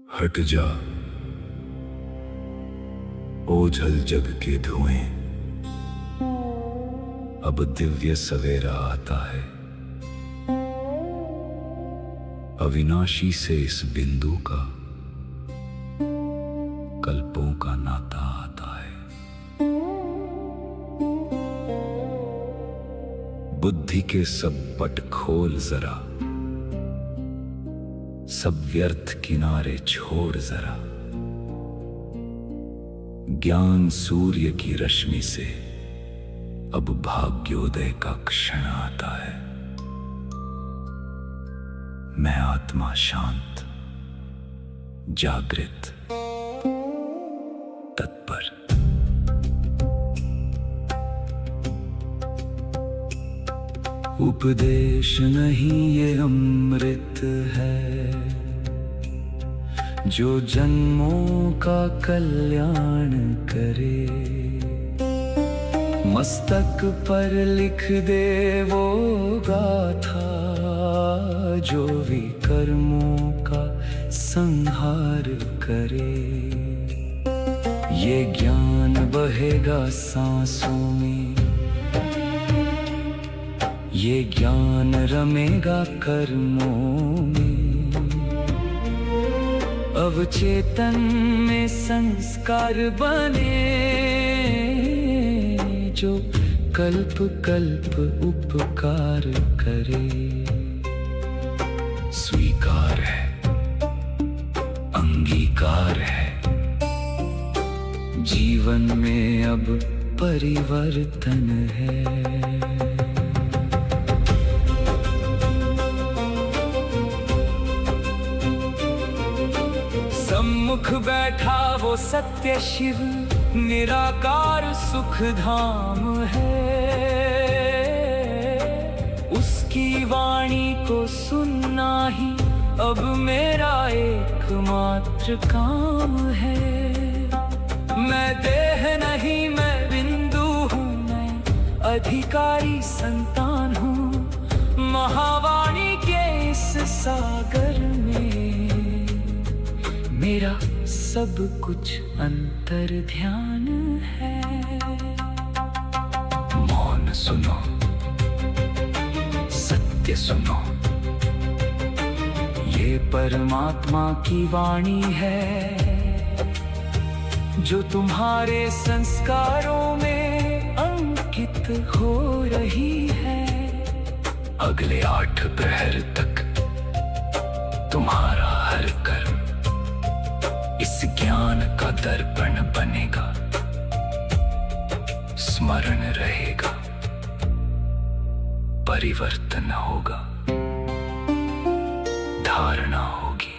हट जा ओझल जग के धुएं, अब दिव्य सवेरा आता है। अविनाशी से इस बिंदु का कल्पों का नाता आता है। बुद्धि के सब पट खोल जरा, सब व्यर्थ किनारे छोड़ जरा। ज्ञान सूर्य की रश्मि से अब भाग्योदय का क्षण आता है। मैं आत्मा शांत, जागृत, तत्पर। उपदेश नहीं ये अमृत है, जो जन्मों का कल्याण करे। मस्तक पर लिख दे वो गाथा, जो विकर्मों का संहार करे। ये ज्ञान बहेगा सांसों में, ये ज्ञान रमेगा कर्मों में। अवचेतन में संस्कार बने, जो कल्प कल्प उपकार करे। स्वीकार है, अंगीकार है, जीवन में अब परिवर्तन है। सम्मुख बैठा वो सत्य शिव, निराकार सुख धाम है। उसकी वाणी को सुनना ही अब मेरा एकमात्र काम है। मैं देह नहीं, मैं बिंदु हूँ, मैं अधिकारी संतान हूँ। महावाणी के इस सागर में मेरा सब कुछ अंतर ध्यान है। मौन सुनो, सत्य सुनो, ये परमात्मा की वाणी है, जो तुम्हारे संस्कारों में अंकित हो रही है। अगले 8 प्रहर तक तुम्हारा हर कर्म इस ज्ञान का दर्पण बनेगा, स्मरण रहेगा, परिवर्तन होगा, धारणा होगी।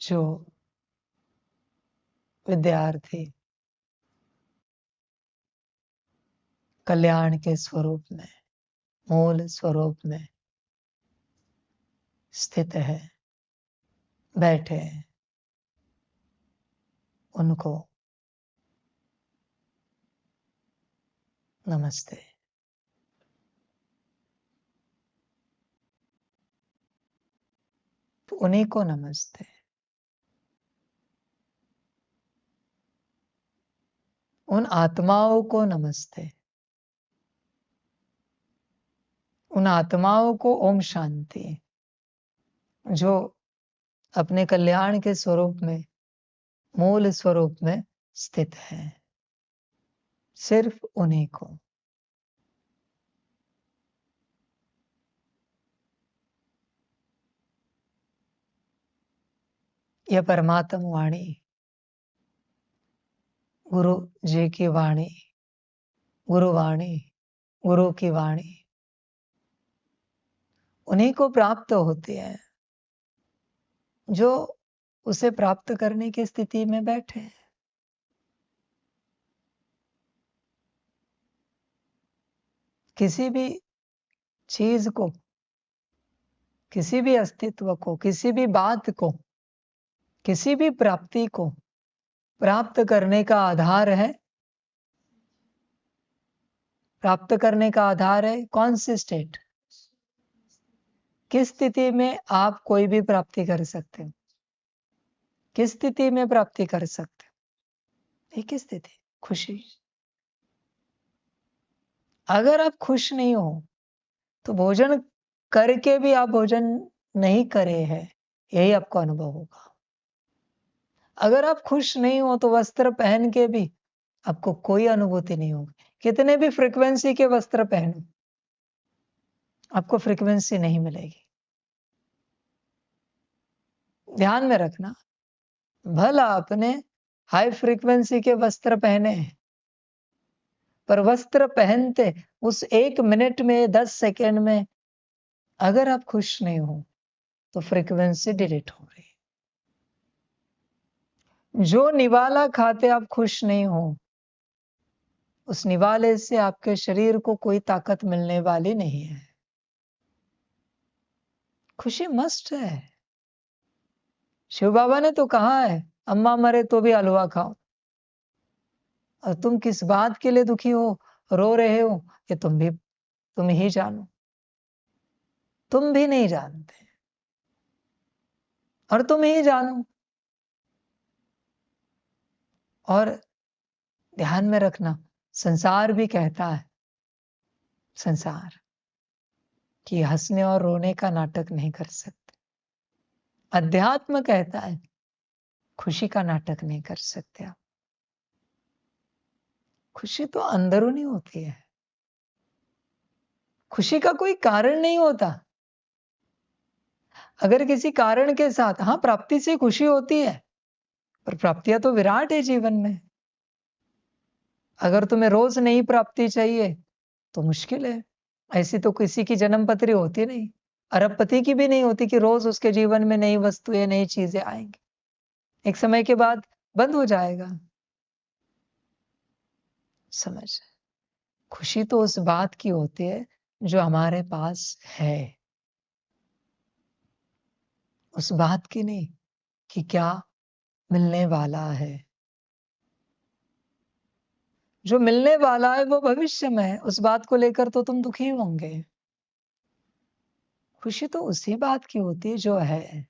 जो विद्यार्थी कल्याण के स्वरूप में, मूल स्वरूप में स्थित है, बैठे हैं, उनको नमस्ते। तो उन्हीं को नमस्ते। उन आत्माओं को नमस्ते। उन आत्माओं को ओम शांति। जो अपने कल्याण के स्वरूप में, मूल स्वरूप में स्थित है, सिर्फ उन्हीं को। यह परमात्म वाणी, गुरु जी की वाणी, गुरुवाणी, गुरु की वाणी, उन्हीं को प्राप्त होती है जो उसे प्राप्त करने की स्थिति में बैठे हैं। किसी भी चीज को, किसी भी अस्तित्व को, किसी भी बात को, किसी भी प्राप्ति को प्राप्त करने का आधार है, प्राप्त करने का आधार है कौन सी स्टेट? किस स्थिति में आप कोई भी प्राप्ति कर सकते हो? किस स्थिति में प्राप्ति कर सकते हो? एक स्थिति, खुशी। अगर आप खुश नहीं हो तो भोजन करके भी आप भोजन नहीं करे हैं, यही आपको अनुभव होगा। अगर आप खुश नहीं हो तो वस्त्र पहन के भी आपको कोई अनुभूति नहीं होगी। कितने भी फ्रीक्वेंसी के वस्त्र पहनो, आपको फ्रीक्वेंसी नहीं मिलेगी। ध्यान में रखना, भला आपने हाई फ्रीक्वेंसी के वस्त्र पहने हैं, पर वस्त्र पहनते उस 1 मिनट में, 10 सेकेंड में अगर आप खुश नहीं हो तो फ्रीक्वेंसी डिलीट हो रही। जो निवाला खाते आप खुश नहीं हो, उस निवाले से आपके शरीर को कोई ताकत मिलने वाली नहीं है। खुशी मस्ट है। शिव बाबा ने तो कहा है, अम्मा मरे तो भी हलवा खाओ। और तुम किस बात के लिए दुखी हो, रो रहे हो, ये तुम ही जानो। तुम भी नहीं जानते और तुम ही जानो। और ध्यान में रखना, संसार भी कहता है, संसार, कि हंसने और रोने का नाटक नहीं कर सकते। अध्यात्म कहता है खुशी का नाटक नहीं कर सकते आप। खुशी तो अंदरूनी होती है। खुशी का कोई कारण नहीं होता। अगर किसी कारण के साथ, हाँ, प्राप्ति से खुशी होती है, पर प्राप्तियां तो विराट है जीवन में। अगर तुम्हें रोज नई प्राप्ति चाहिए तो मुश्किल है। ऐसी तो किसी की जन्म पत्री होती नहीं, अरबपति की भी नहीं होती कि रोज उसके जीवन में नई वस्तुएं, नई चीजें आएंगी। एक समय के बाद बंद हो जाएगा। समझ, खुशी तो उस बात की होती है जो हमारे पास है, उस बात की नहीं कि क्या मिलने वाला है। जो मिलने वाला है वो भविष्य में है, उस बात को लेकर तो तुम दुखी होंगे। खुशी तो उसी बात की होती है जो है।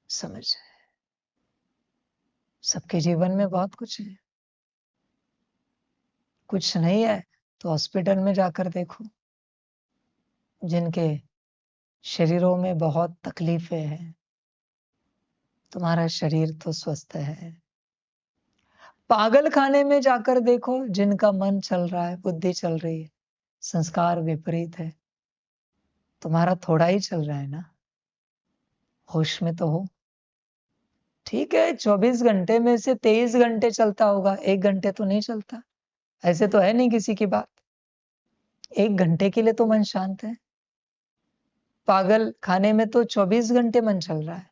समझ, सबके जीवन में बहुत कुछ है, कुछ नहीं है तो हॉस्पिटल में जाकर देखो। जिनके शरीरों में बहुत तकलीफें हैं, तुम्हारा शरीर तो स्वस्थ है। पागल खाने में जाकर देखो, जिनका मन चल रहा है, बुद्धि चल रही है, संस्कार विपरीत है। तुम्हारा थोड़ा ही चल रहा है ना, होश में तो हो। ठीक है, 24 घंटे में से 23 घंटे चलता होगा, 1 घंटे तो नहीं चलता। ऐसे तो है नहीं किसी की बात। 1 घंटे के लिए तो मन शांत है। पागल खाने में तो 24 घंटे मन चल रहा है।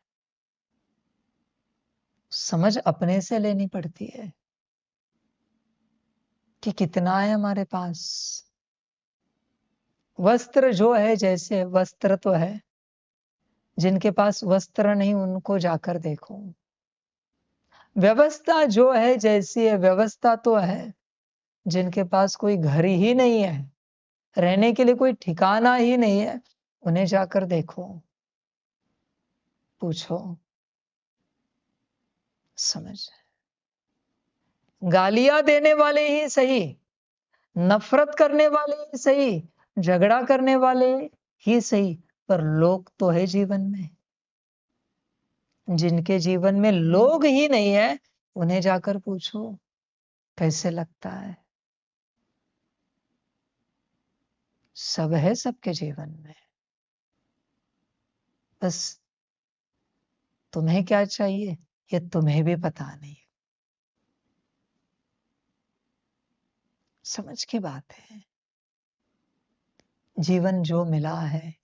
समझ अपने से लेनी पड़ती है कि कितना है हमारे पास। वस्त्र जो है, जैसे वस्त्र तो है, जिनके पास वस्त्र नहीं उनको जाकर देखो। व्यवस्था जो है जैसी है, व्यवस्था तो है, जिनके पास कोई घर ही नहीं है, रहने के लिए कोई ठिकाना ही नहीं है, उन्हें जाकर देखो, पूछो। समझ, गालियां देने वाले ही सही, नफरत करने वाले ही सही, झगड़ा करने वाले ही सही, पर लोग तो है जीवन में। जिनके जीवन में लोग ही नहीं है, उन्हें जाकर पूछो कैसे लगता है। सब है सबके जीवन में, बस तुम्हें क्या चाहिए ये तुम्हें भी पता नहीं। समझ की बात है। जीवन जो मिला है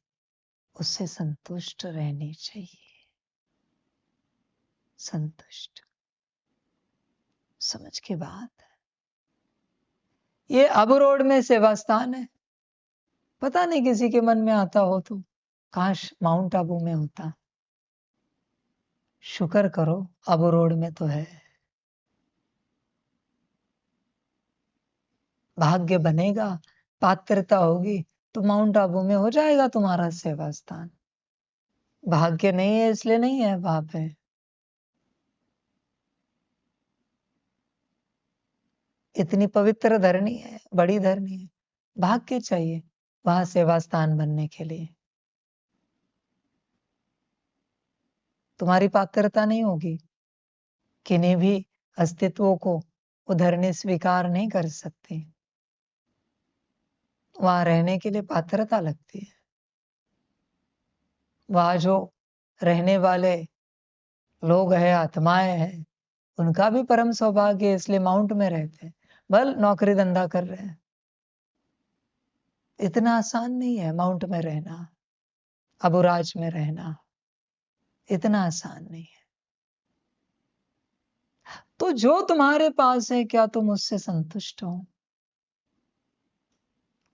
उससे संतुष्ट रहनी चाहिए। संतुष्ट, समझ की बात है। ये अबू रोड में सेवा स्थान है। पता नहीं किसी के मन में आता हो तो काश माउंट आबू में होता। शुक्र करो अबू रोड में तो है। भाग्य बनेगा, पात्रता होगी तो माउंट आबू में हो जाएगा तुम्हारा सेवा स्थान। भाग्य नहीं है इसलिए नहीं है वहां पे। इतनी पवित्र धरनी है, बड़ी धरनी है, भाग्य चाहिए वहां सेवा स्थान बनने के लिए। तुम्हारी पात्रता नहीं होगी, किन्हीं भी अस्तित्वों को वो धरनी स्वीकार नहीं कर सकती। वहां रहने के लिए पात्रता लगती है। वहां जो रहने वाले लोग हैं, आत्माएं हैं, उनका भी परम सौभाग्य है, इसलिए माउंट में रहते हैं। बल नौकरी धंधा कर रहे हैं। इतना आसान नहीं है माउंट में रहना, अबुराज में रहना इतना आसान नहीं है। तो जो तुम्हारे पास है क्या तुम उससे संतुष्ट हो?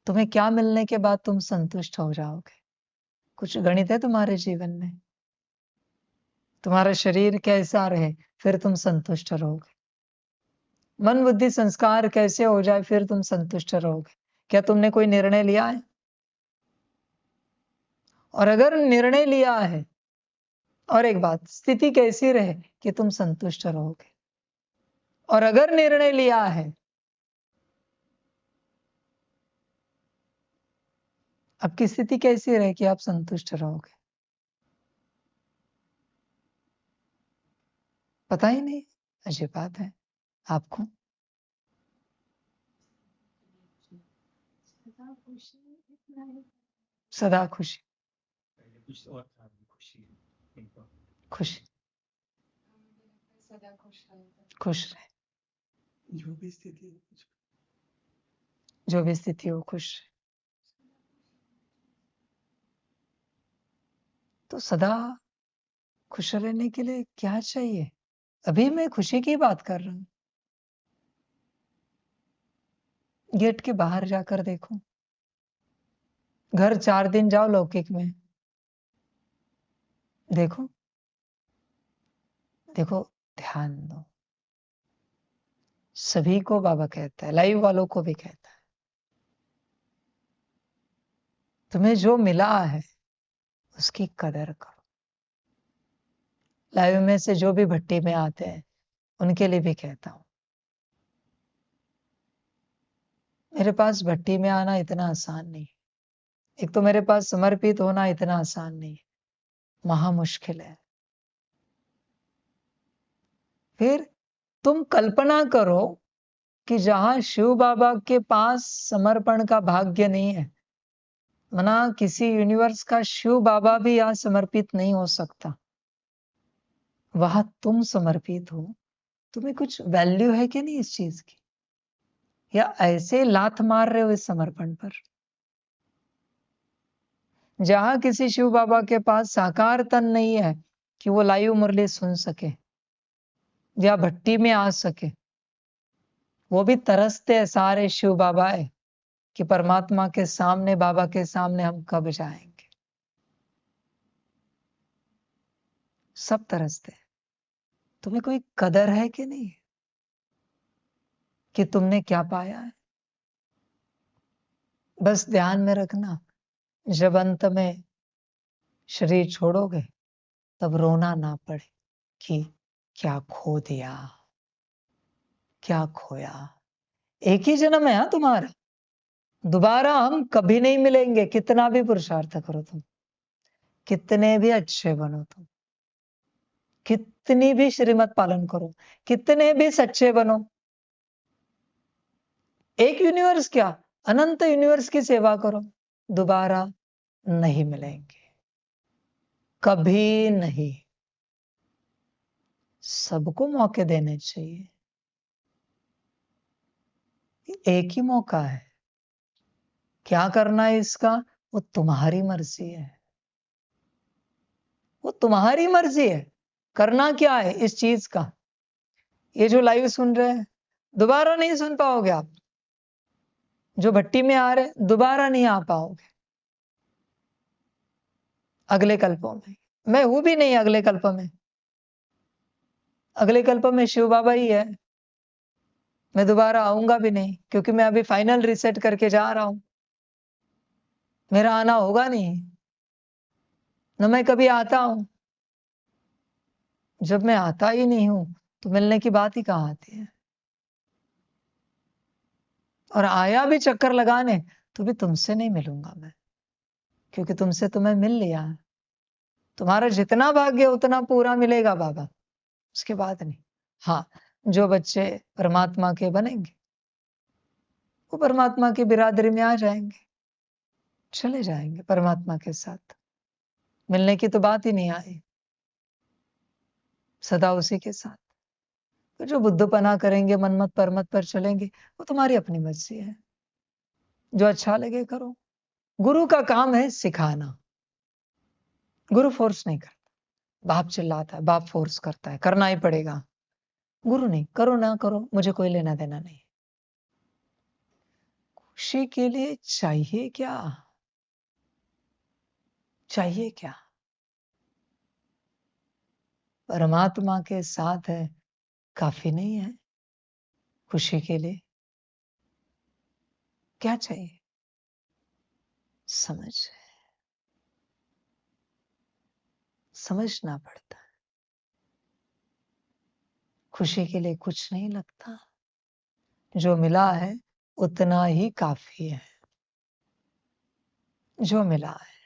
तुम्हें क्या मिलने के बाद तुम संतुष्ट हो जाओगे? कुछ गणित है तुम्हारे जीवन में? तुम्हारा शरीर कैसा रहे फिर तुम संतुष्ट रहोगे? मन बुद्धि संस्कार कैसे हो जाए फिर तुम संतुष्ट रहोगे? क्या तुमने कोई निर्णय लिया है? और अगर निर्णय लिया है, और एक बात, स्थिति कैसी रहे कि तुम संतुष्ट रहोगे? और अगर निर्णय लिया है, आपकी स्थिति कैसी रहे कि आप संतुष्ट रहोगे? पता ही नहीं। अजीब बात है। आपको सदा खुशी, खुशी, खुश रहे, जो भी स्थिति हो खुश रहे। तो सदा खुश रहने के लिए क्या चाहिए? अभी मैं खुशी की बात कर रहा हूं। गेट के बाहर जाकर देखो, घर 4 दिन जाओ लौकिक में, देखो देखो, ध्यान दो। सभी को बाबा कहता है, लाइव वालों को भी कहता है, तुम्हें जो मिला है उसकी कदर करो। लाइव में से जो भी भट्टी में आते हैं उनके लिए भी कहता हूं, मेरे पास भट्टी में आना इतना आसान नहीं। एक तो मेरे पास समर्पित होना इतना आसान नहीं, महा मुश्किल है। फिर तुम कल्पना करो कि जहां शिव बाबा के पास समर्पण का भाग्य नहीं है, मना किसी यूनिवर्स का शिव बाबा भी यहां समर्पित नहीं हो सकता, वहां तुम समर्पित हो, तुम्हें कुछ वैल्यू है कि नहीं इस चीज की? या ऐसे लात मार रहे हो इस समर्पण पर? जहां किसी शिव बाबा के पास साकार तन नहीं है कि वो लाइव मुरली सुन सके या भट्टी में आ सके, वो भी तरसते हैं सारे शिव बाबा है कि परमात्मा के सामने, बाबा के सामने हम कब जाएंगे। सब तरसते हैं। तुम्हें कोई कदर है कि नहीं कि तुमने क्या पाया है? बस ध्यान में रखना, जब अंत में शरीर छोड़ोगे तब रोना ना पड़े कि क्या खो दिया, क्या खोया। एक ही जन्म है हाँ तुम्हारा, दोबारा हम कभी नहीं मिलेंगे, कितना भी पुरुषार्थ करो तुम। कितने भी अच्छे बनो तुम, कितनी भी श्रीमत पालन करो, कितने भी सच्चे बनो, एक यूनिवर्स क्या, अनंत यूनिवर्स की सेवा करो, दोबारा नहीं मिलेंगे, कभी नहीं। सबको मौके देने चाहिए, एक ही मौका है। क्या करना है इसका, वो तुम्हारी मर्जी है, वो तुम्हारी मर्जी है। करना क्या है इस चीज का, ये जो लाइव सुन रहे हैं दोबारा नहीं सुन पाओगे आप, जो भट्टी में आ रहे दोबारा नहीं आ पाओगे अगले कल्पों में। मैं हूं भी नहीं अगले कल्प में, अगले कल्प में शिव बाबा ही है। मैं दोबारा आऊंगा भी नहीं, क्योंकि मैं अभी फाइनल रिसेट करके जा रहा हूं, मेरा आना होगा नहीं, न मैं कभी आता हूं। जब मैं आता ही नहीं हूं तो मिलने की बात ही कहां आती है। और आया भी चक्कर लगाने तो भी तुमसे नहीं मिलूंगा मैं, क्योंकि तुमसे तो मैं मिल लिया। तुम्हारा जितना भाग्य उतना पूरा मिलेगा बाबा, उसके बाद नहीं। हाँ, जो बच्चे परमात्मा के बनेंगे वो परमात्मा की बिरादरी में आ जाएंगे, चले जाएंगे परमात्मा के साथ। मिलने की तो बात ही नहीं आई, सदा उसी के साथ। तो जो बुद्धपना करेंगे, मनमत परमत पर चलेंगे, वो तुम्हारी अपनी मर्जी है, जो अच्छा लगे करो। गुरु का काम है सिखाना, गुरु फोर्स नहीं करता। बाप चिल्लाता है, बाप फोर्स करता है, करना ही पड़ेगा। गुरु नहीं, करो ना करो मुझे कोई लेना देना नहीं। खुशी के लिए चाहिए क्या, चाहिए क्या, परमात्मा के साथ है काफी नहीं है खुशी के लिए। क्या चाहिए, समझ, समझना पड़ता है। खुशी के लिए कुछ नहीं लगता, जो मिला है उतना ही काफी है। जो मिला है,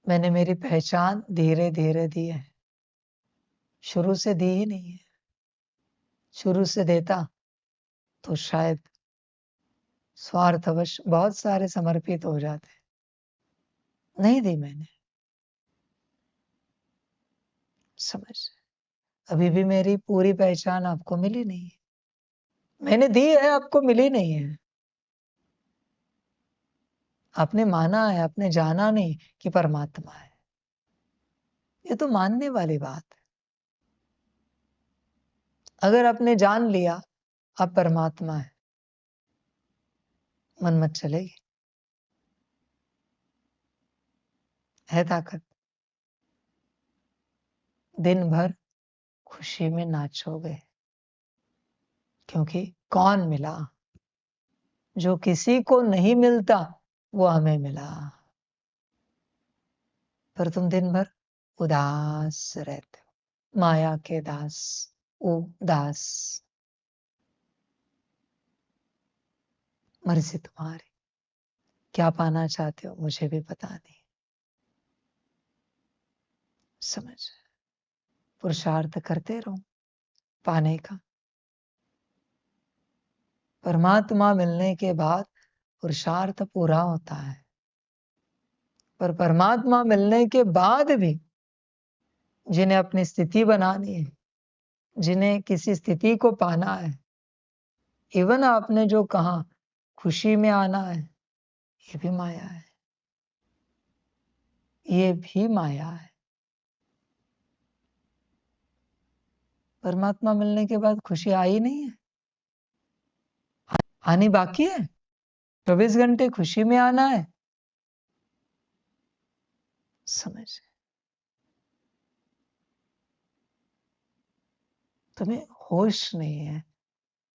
मैंने मेरी पहचान धीरे धीरे दी है, शुरू से दी ही नहीं है। शुरू से देता तो शायद स्वार्थवश बहुत सारे समर्पित हो जाते, नहीं दी मैंने। समझ, अभी भी मेरी पूरी पहचान आपको मिली नहीं है, मैंने दी है आपको मिली नहीं है। आपने माना है, आपने जाना नहीं कि परमात्मा है, ये तो मानने वाली बात है। अगर आपने जान लिया आप परमात्मा है, मन मत चलेगी, है ताकत। दिन भर खुशी में नाचोगे, क्योंकि कौन मिला, जो किसी को नहीं मिलता वो हमें मिला। पर तुम दिन भर उदास रहते हो, माया के दास, उदास। मर्जी तुम्हारी, क्या पाना चाहते हो मुझे भी पता नहीं। समझ, पुरुषार्थ करते रहो पाने का। परमात्मा मिलने के बाद पुरुषार्थ पूरा होता है, पर परमात्मा मिलने के बाद भी जिन्हें अपनी स्थिति बनानी है, जिन्हें किसी स्थिति को पाना है, इवन आपने जो कहा खुशी में आना है, ये भी माया है, ये भी माया है। परमात्मा मिलने के बाद खुशी आई नहीं है, आनी बाकी है। 24 घंटे खुशी में आना है। समझ, तुम्हें होश नहीं है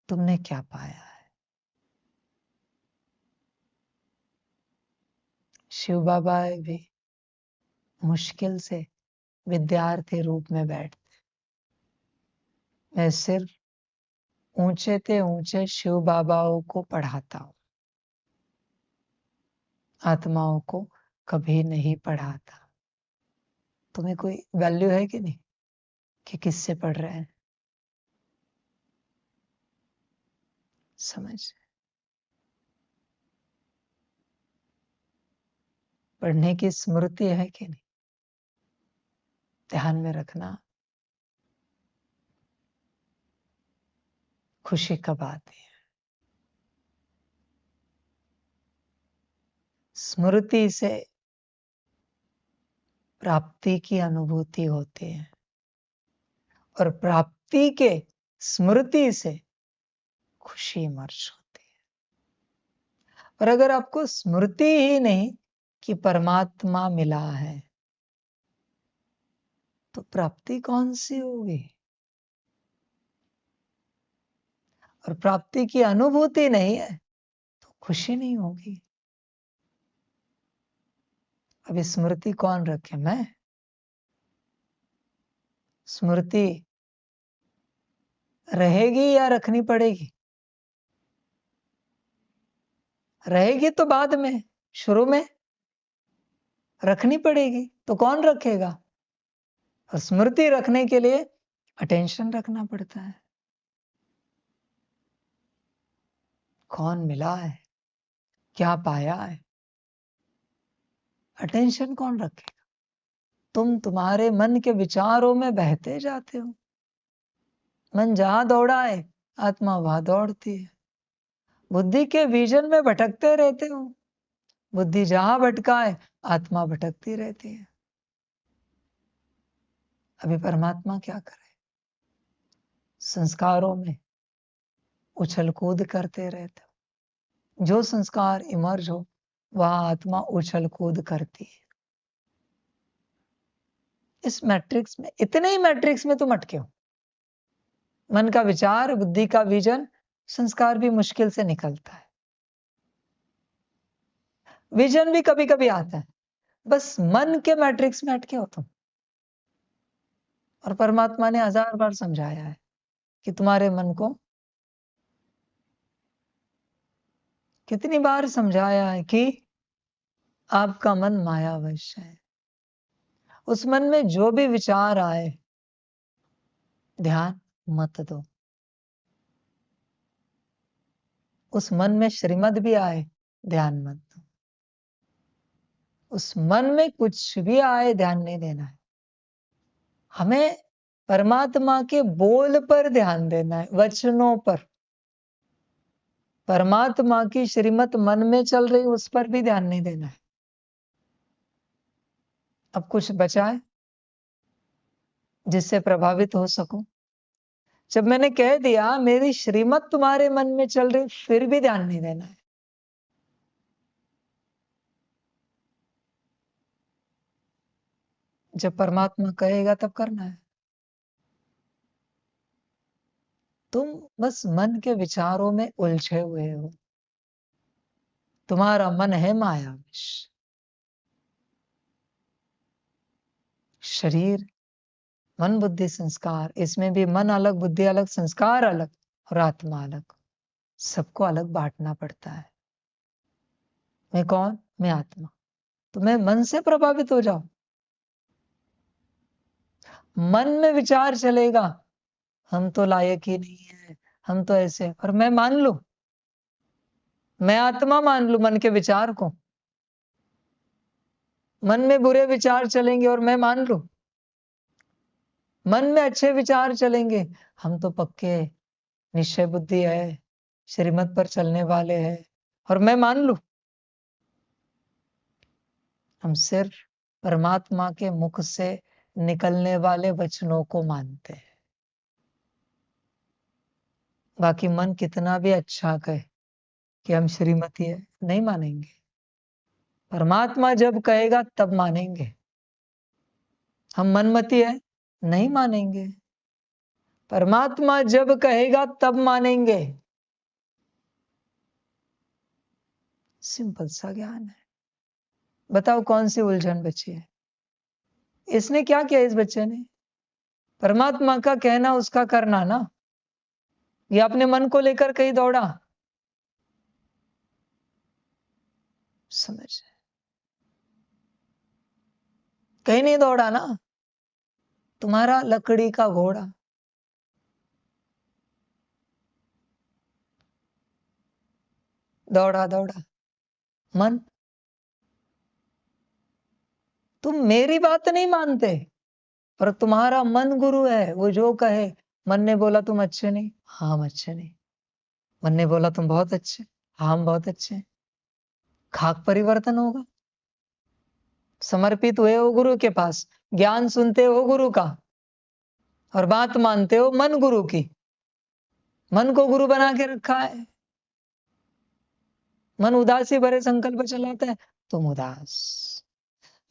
तुमने क्या पाया है। शिव बाबा भी मुश्किल से विद्यार्थी रूप में बैठते, मैं सिर्फ ऊंचे ते ऊंचे शिव बाबाओं को पढ़ाता हूं, आत्माओं को कभी नहीं पढ़ाता। तुम्हें कोई वैल्यू है कि नहीं कि किससे पढ़ रहे हैं? समझ, पढ़ने की स्मृति है कि नहीं, ध्यान में रखना। खुशी कब आती है? स्मृति से प्राप्ति की अनुभूति होती है और प्राप्ति के स्मृति से खुशी इमर्ज होती है। और अगर आपको स्मृति ही नहीं कि परमात्मा मिला है, तो प्राप्ति कौन सी होगी? और प्राप्ति की अनुभूति नहीं है तो खुशी नहीं होगी। अब स्मृति कौन रखे? मैं? स्मृति रहेगी या रखनी पड़ेगी? रहेगी तो बाद में, शुरू में रखनी पड़ेगी। तो कौन रखेगा? और स्मृति रखने के लिए अटेंशन रखना पड़ता है। कौन मिला है, क्या पाया है, अटेंशन कौन रखेगा? तुम तुम्हारे मन के विचारों में बहते जाते हो। मन जहां दौड़ा है, आत्मा वहां दौड़ती है। बुद्धि के विजन में भटकते रहते हो। बुद्धि जहां भटका है, आत्मा भटकती रहती है। अभी परमात्मा क्या करे? संस्कारों में उछल कूद करते रहते हो। जो संस्कार इमर्ज हो, वहां आत्मा उछल कूद करती है। इस मैट्रिक्स में, इतने ही मैट्रिक्स में तुम अटके हो। मन का विचार, बुद्धि का विजन, संस्कार भी मुश्किल से निकलता है। विजन भी कभी कभी आता है। बस मन के मैट्रिक्स में अटके हो तुम। और परमात्मा ने 1000 बार समझाया है कि तुम्हारे मन को, कितनी बार समझाया है कि आपका मन मायावश है। उस मन में जो भी विचार आए, ध्यान मत दो। उस मन में श्रीमत भी आए, ध्यान मत दो। उस मन में कुछ भी आए, ध्यान नहीं देना है। हमें परमात्मा के बोल पर ध्यान देना है, वचनों पर। परमात्मा की श्रीमत मन में चल रही, उस पर भी ध्यान नहीं देना है। अब कुछ बचा है जिससे प्रभावित हो सकूं? जब मैंने कह दिया मेरी श्रीमत तुम्हारे मन में चल रही, फिर भी ध्यान नहीं देना है। जब परमात्मा कहेगा तब करना है। तुम बस मन के विचारों में उलझे हुए हो। तुम्हारा मन है मायाविश। शरीर, मन, बुद्धि, संस्कार, इसमें भी मन अलग, बुद्धि अलग, संस्कार अलग और आत्मा अलग। सबको अलग बांटना पड़ता है। मैं कौन? मैं आत्मा। तो मैं मन से प्रभावित हो जाऊं। मन में विचार चलेगा, हम तो लायक ही नहीं है, हम तो ऐसे, और मैं मान लूं, मैं आत्मा मान लूं मन के विचार को। मन में बुरे विचार चलेंगे और मैं मान लूं। मन में अच्छे विचार चलेंगे, हम तो पक्के निश्चय बुद्धि है, श्रीमत पर चलने वाले हैं, और मैं मान लूं। हम सिर्फ परमात्मा के मुख से निकलने वाले वचनों को मानते हैं। बाकी मन कितना भी अच्छा कहे कि हम श्रीमती है, नहीं मानेंगे। परमात्मा जब कहेगा तब मानेंगे। हम मनमती है, नहीं मानेंगे। परमात्मा जब कहेगा तब मानेंगे। सिंपल सा ज्ञान है। बताओ कौन सी उलझन बची है? इसने क्या किया? इस बच्चे ने परमात्मा का कहना, उसका करना ना। ये अपने मन को लेकर कहीं दौड़ा? समझ, कहीं नहीं दौड़ा ना। तुम्हारा लकड़ी का घोड़ा दौड़ा दौड़ा, मन, तुम मेरी बात नहीं मानते, पर तुम्हारा मन गुरु है। वो जो कहे, मन ने बोला तुम अच्छे नहीं, हाँ हम अच्छे नहीं। मन ने बोला तुम बहुत अच्छे, हाँ हम बहुत अच्छे हैं। खाक परिवर्तन होगा। समर्पित हुए हो गुरु के पास, ज्ञान सुनते हो गुरु का और बात मानते हो मन गुरु की। मन को गुरु बना के रखा है। मन उदासी भरे संकल्प चलाता है, तुम उदास।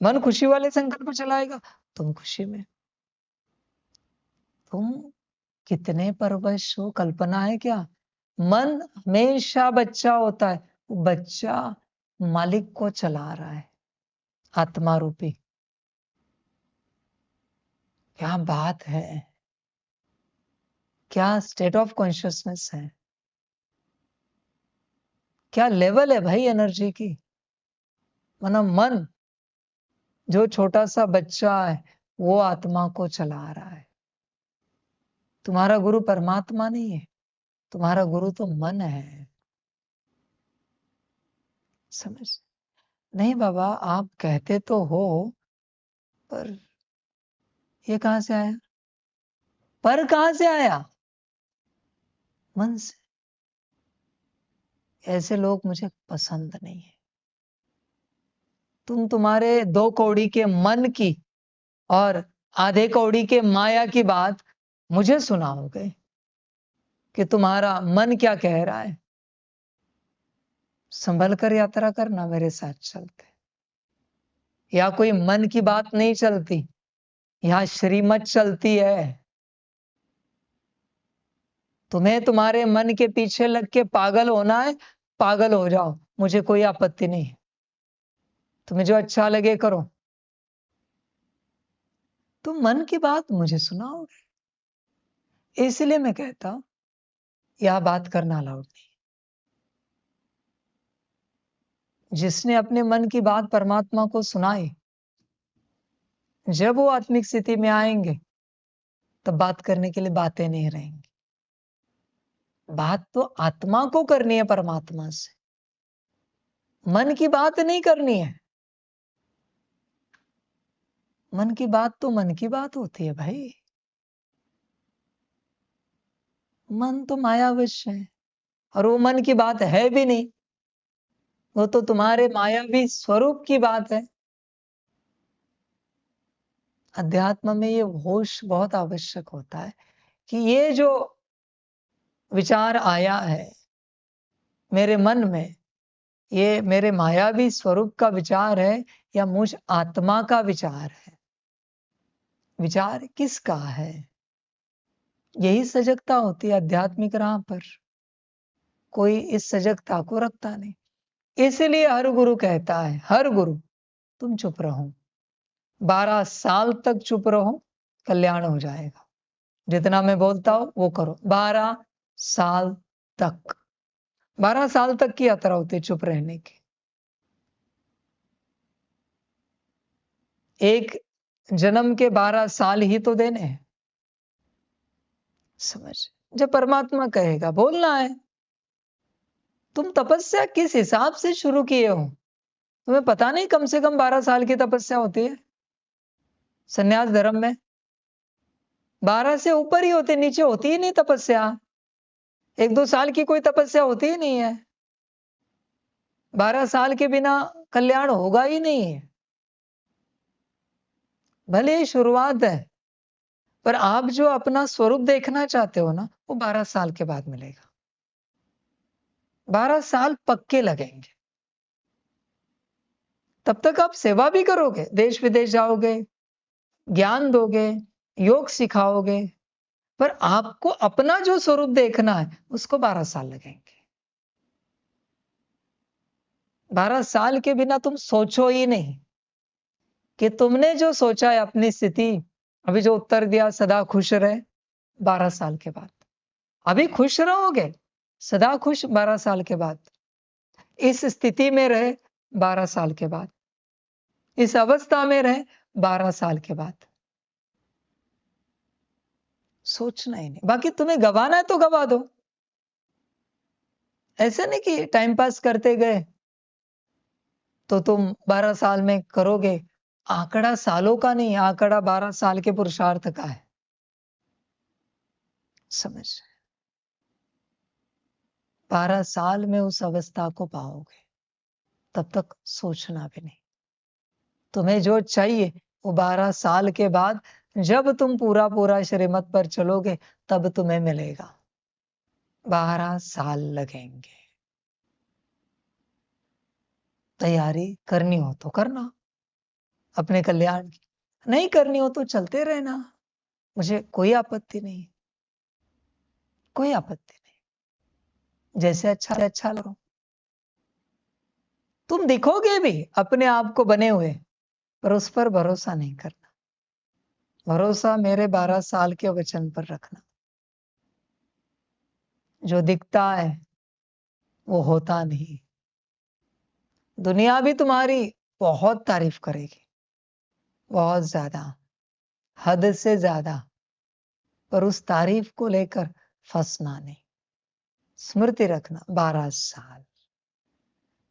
मन खुशी वाले संकल्प चलाएगा, तुम खुशी में। तुम कितने परवश हो, कल्पना है क्या? मन हमेशा बच्चा होता है, बच्चा मालिक को चला रहा है, आत्मा रूपी। क्या बात है, क्या स्टेट ऑफ कॉन्शियसनेस है, क्या लेवल है भाई एनर्जी की। मतलब मन जो छोटा सा बच्चा है, वो आत्मा को चला रहा है। तुम्हारा गुरु परमात्मा नहीं है, तुम्हारा गुरु तो मन है। समझ नहीं बाबा, आप कहते तो हो, पर ये कहां से आया? पर कहां से आया? मन से। ऐसे लोग मुझे पसंद नहीं है। तुम्हारे 2 कौड़ी के मन की और आधे कौड़ी के माया की बात मुझे सुनाओगे कि तुम्हारा मन क्या कह रहा है। संभल कर यात्रा करना, मेरे साथ चलते। या कोई मन की बात नहीं चलती, यहां श्रीमत चलती है। तुम्हें तुम्हारे मन के पीछे लग के पागल होना है, पागल हो जाओ, मुझे कोई आपत्ति नहीं है। तुम्हें जो अच्छा लगे करो। तुम मन की बात मुझे सुनाओगे, इसलिए मैं कहता हूं यह बात करना अलाउड नहीं। जिसने अपने मन की बात परमात्मा को सुनाई, जब वो आत्मिक स्थिति में आएंगे तब बात करने के लिए बातें नहीं रहेंगी। बात तो आत्मा को करनी है परमात्मा से, मन की बात नहीं करनी है। मन की बात तो मन की बात होती है भाई। मन तो मायावश है, और वो मन की बात है भी नहीं, वो तो तुम्हारे मायावी स्वरूप की बात है। अध्यात्म में ये होश बहुत आवश्यक होता है कि ये जो विचार आया है मेरे मन में, ये मेरे मायावी स्वरूप का विचार है या मुझ आत्मा का विचार है। विचार किसका है? यही सजगता होती है आध्यात्मिक राह पर। कोई इस सजगता को रखता नहीं। इसलिए हर गुरु कहता है, हर गुरु, तुम चुप रहो, 12 साल तक चुप रहो, कल्याण हो जाएगा। जितना मैं बोलता हूं वो करो, 12 साल तक। 12 साल तक की यात्रा होती है चुप रहने की। एक जन्म के 12 साल ही तो देने हैं। समझ, जब परमात्मा कहेगा बोलना है। तुम तपस्या किस हिसाब से शुरू किए हो, तुम्हें पता नहीं? कम से कम 12 साल की तपस्या होती है संन्यास धर्म में। 12 से ऊपर ही होते, नीचे होती ही नहीं तपस्या। 1-2 साल की कोई तपस्या होती ही नहीं है। 12 साल के बिना कल्याण होगा ही नहीं है। भले ही शुरुआत है, पर आप जो अपना स्वरूप देखना चाहते हो ना, वो 12 साल के बाद मिलेगा। 12 साल पक्के लगेंगे। तब तक आप सेवा भी करोगे, देश विदेश जाओगे, ज्ञान दोगे, योग सिखाओगे, पर आपको अपना जो स्वरूप देखना है उसको 12 साल लगेंगे। 12 साल के बिना तुम सोचो ही नहीं कि तुमने जो सोचा है अपनी स्थिति, अभी जो उत्तर दिया सदा खुश रहे, 12 साल के बाद अभी खुश रहोगे, सदा खुश 12 साल के बाद, इस स्थिति में रहे 12 साल के बाद, इस अवस्था में रहे 12 साल के बाद। सोचना ही नहीं। बाकी तुम्हें गवाना है तो गवा दो। ऐसे नहीं कि टाइम पास करते गए तो तुम 12 साल में करोगे। आंकड़ा सालों का नहीं, आंकड़ा 12 साल के पुरुषार्थ का है। समझ रहे? 12 साल में उस अवस्था को पाओगे, तब तक सोचना भी नहीं। तुम्हें जो चाहिए वो 12 साल के बाद जब तुम पूरा पूरा श्रीमत पर चलोगे तब तुम्हें मिलेगा। 12 साल लगेंगे। तैयारी करनी हो तो करना अपने कल्याण की, नहीं करनी हो तो चलते रहना। मुझे कोई आपत्ति नहीं, कोई आपत्ति नहीं। जैसे अच्छा लगे। तुम दिखोगे भी अपने आप को बने हुए, पर उस पर भरोसा नहीं करना। भरोसा मेरे 12 साल के वचन पर रखना। जो दिखता है वो होता नहीं। दुनिया भी तुम्हारी बहुत तारीफ करेगी, बहुत ज्यादा, हद से ज्यादा, पर उस तारीफ को लेकर फंसना नहीं। स्मृति रखना 12 साल।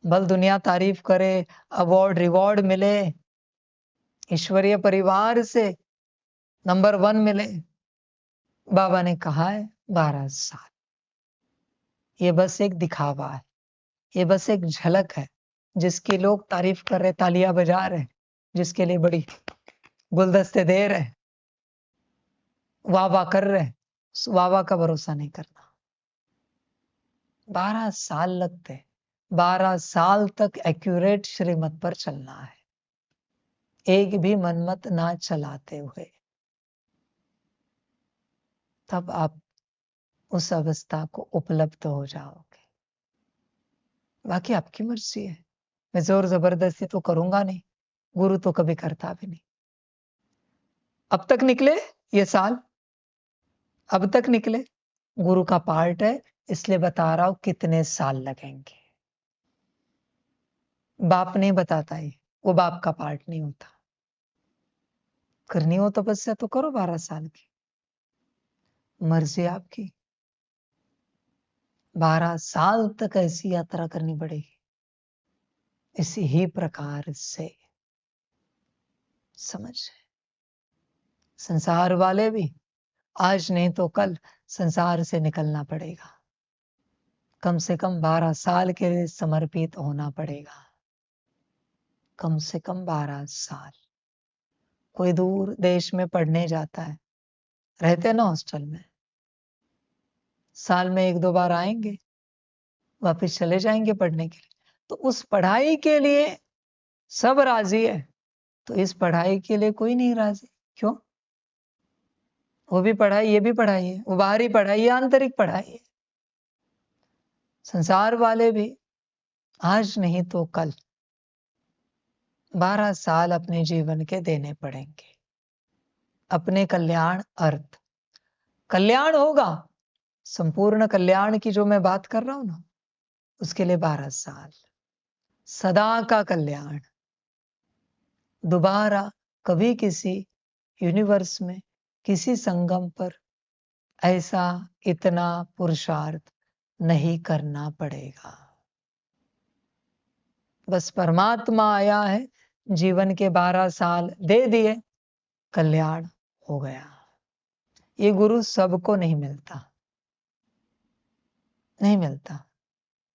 भल दुनिया तारीफ करे, अवार्ड रिवॉर्ड मिले, ईश्वरीय परिवार से नंबर 1 मिले, बाबा ने कहा है 12 साल। ये बस एक दिखावा है, ये बस एक झलक है। जिसकी लोग तारीफ कर रहे, तालियां बजा रहे, जिसके लिए बड़ी गुलदस्ते दे रहे, वाह वाह कर रहे, वाह वाह का भरोसा नहीं करना। 12 साल लगते, 12 साल तक एक्यूरेट श्रीमत पर चलना है, एक भी मनमत ना चलाते हुए। तब आप उस अवस्था को उपलब्ध हो जाओगे। बाकी आपकी मर्जी है। मैं जोर जबरदस्ती तो करूंगा नहीं, गुरु तो कभी करता भी नहीं। अब तक निकले ये साल, अब तक निकले, गुरु का पार्ट है, इसलिए बता रहा हूं कितने साल लगेंगे। बाप नहीं बताता है, वो बाप का पार्ट नहीं होता। करनी हो तपस्या तो करो 12 साल की, मर्जी आपकी। 12 साल तक ऐसी यात्रा करनी पड़ेगी, इसी ही प्रकार से। समझ? संसार वाले भी आज नहीं तो कल संसार से निकलना पड़ेगा। कम से कम 12 साल के लिए समर्पित होना पड़ेगा। कम से कम 12 साल। कोई दूर देश में पढ़ने जाता है, रहते हैं ना हॉस्टल में, साल में 1-2 बार आएंगे, वापस चले जाएंगे पढ़ने के लिए। तो उस पढ़ाई के लिए सब राजी है, तो इस पढ़ाई के लिए कोई नहीं राजी। क्यों? वो भी पढ़ाई, ये भी पढ़ाई है, वो बाहरी पढ़ाई, ये आंतरिक पढ़ाई है। संसार वाले भी आज नहीं तो कल 12 साल अपने जीवन के देने पड़ेंगे। अपने कल्याण अर्थ, कल्याण होगा, संपूर्ण कल्याण की जो मैं बात कर रहा हूं ना, उसके लिए 12 साल। सदा का कल्याण। दोबारा कभी किसी यूनिवर्स में, किसी संगम पर ऐसा इतना पुरुषार्थ नहीं करना पड़ेगा। बस परमात्मा आया है, जीवन के 12 साल दे दिए, कल्याण हो गया। ये गुरु सबको नहीं मिलता, नहीं मिलता।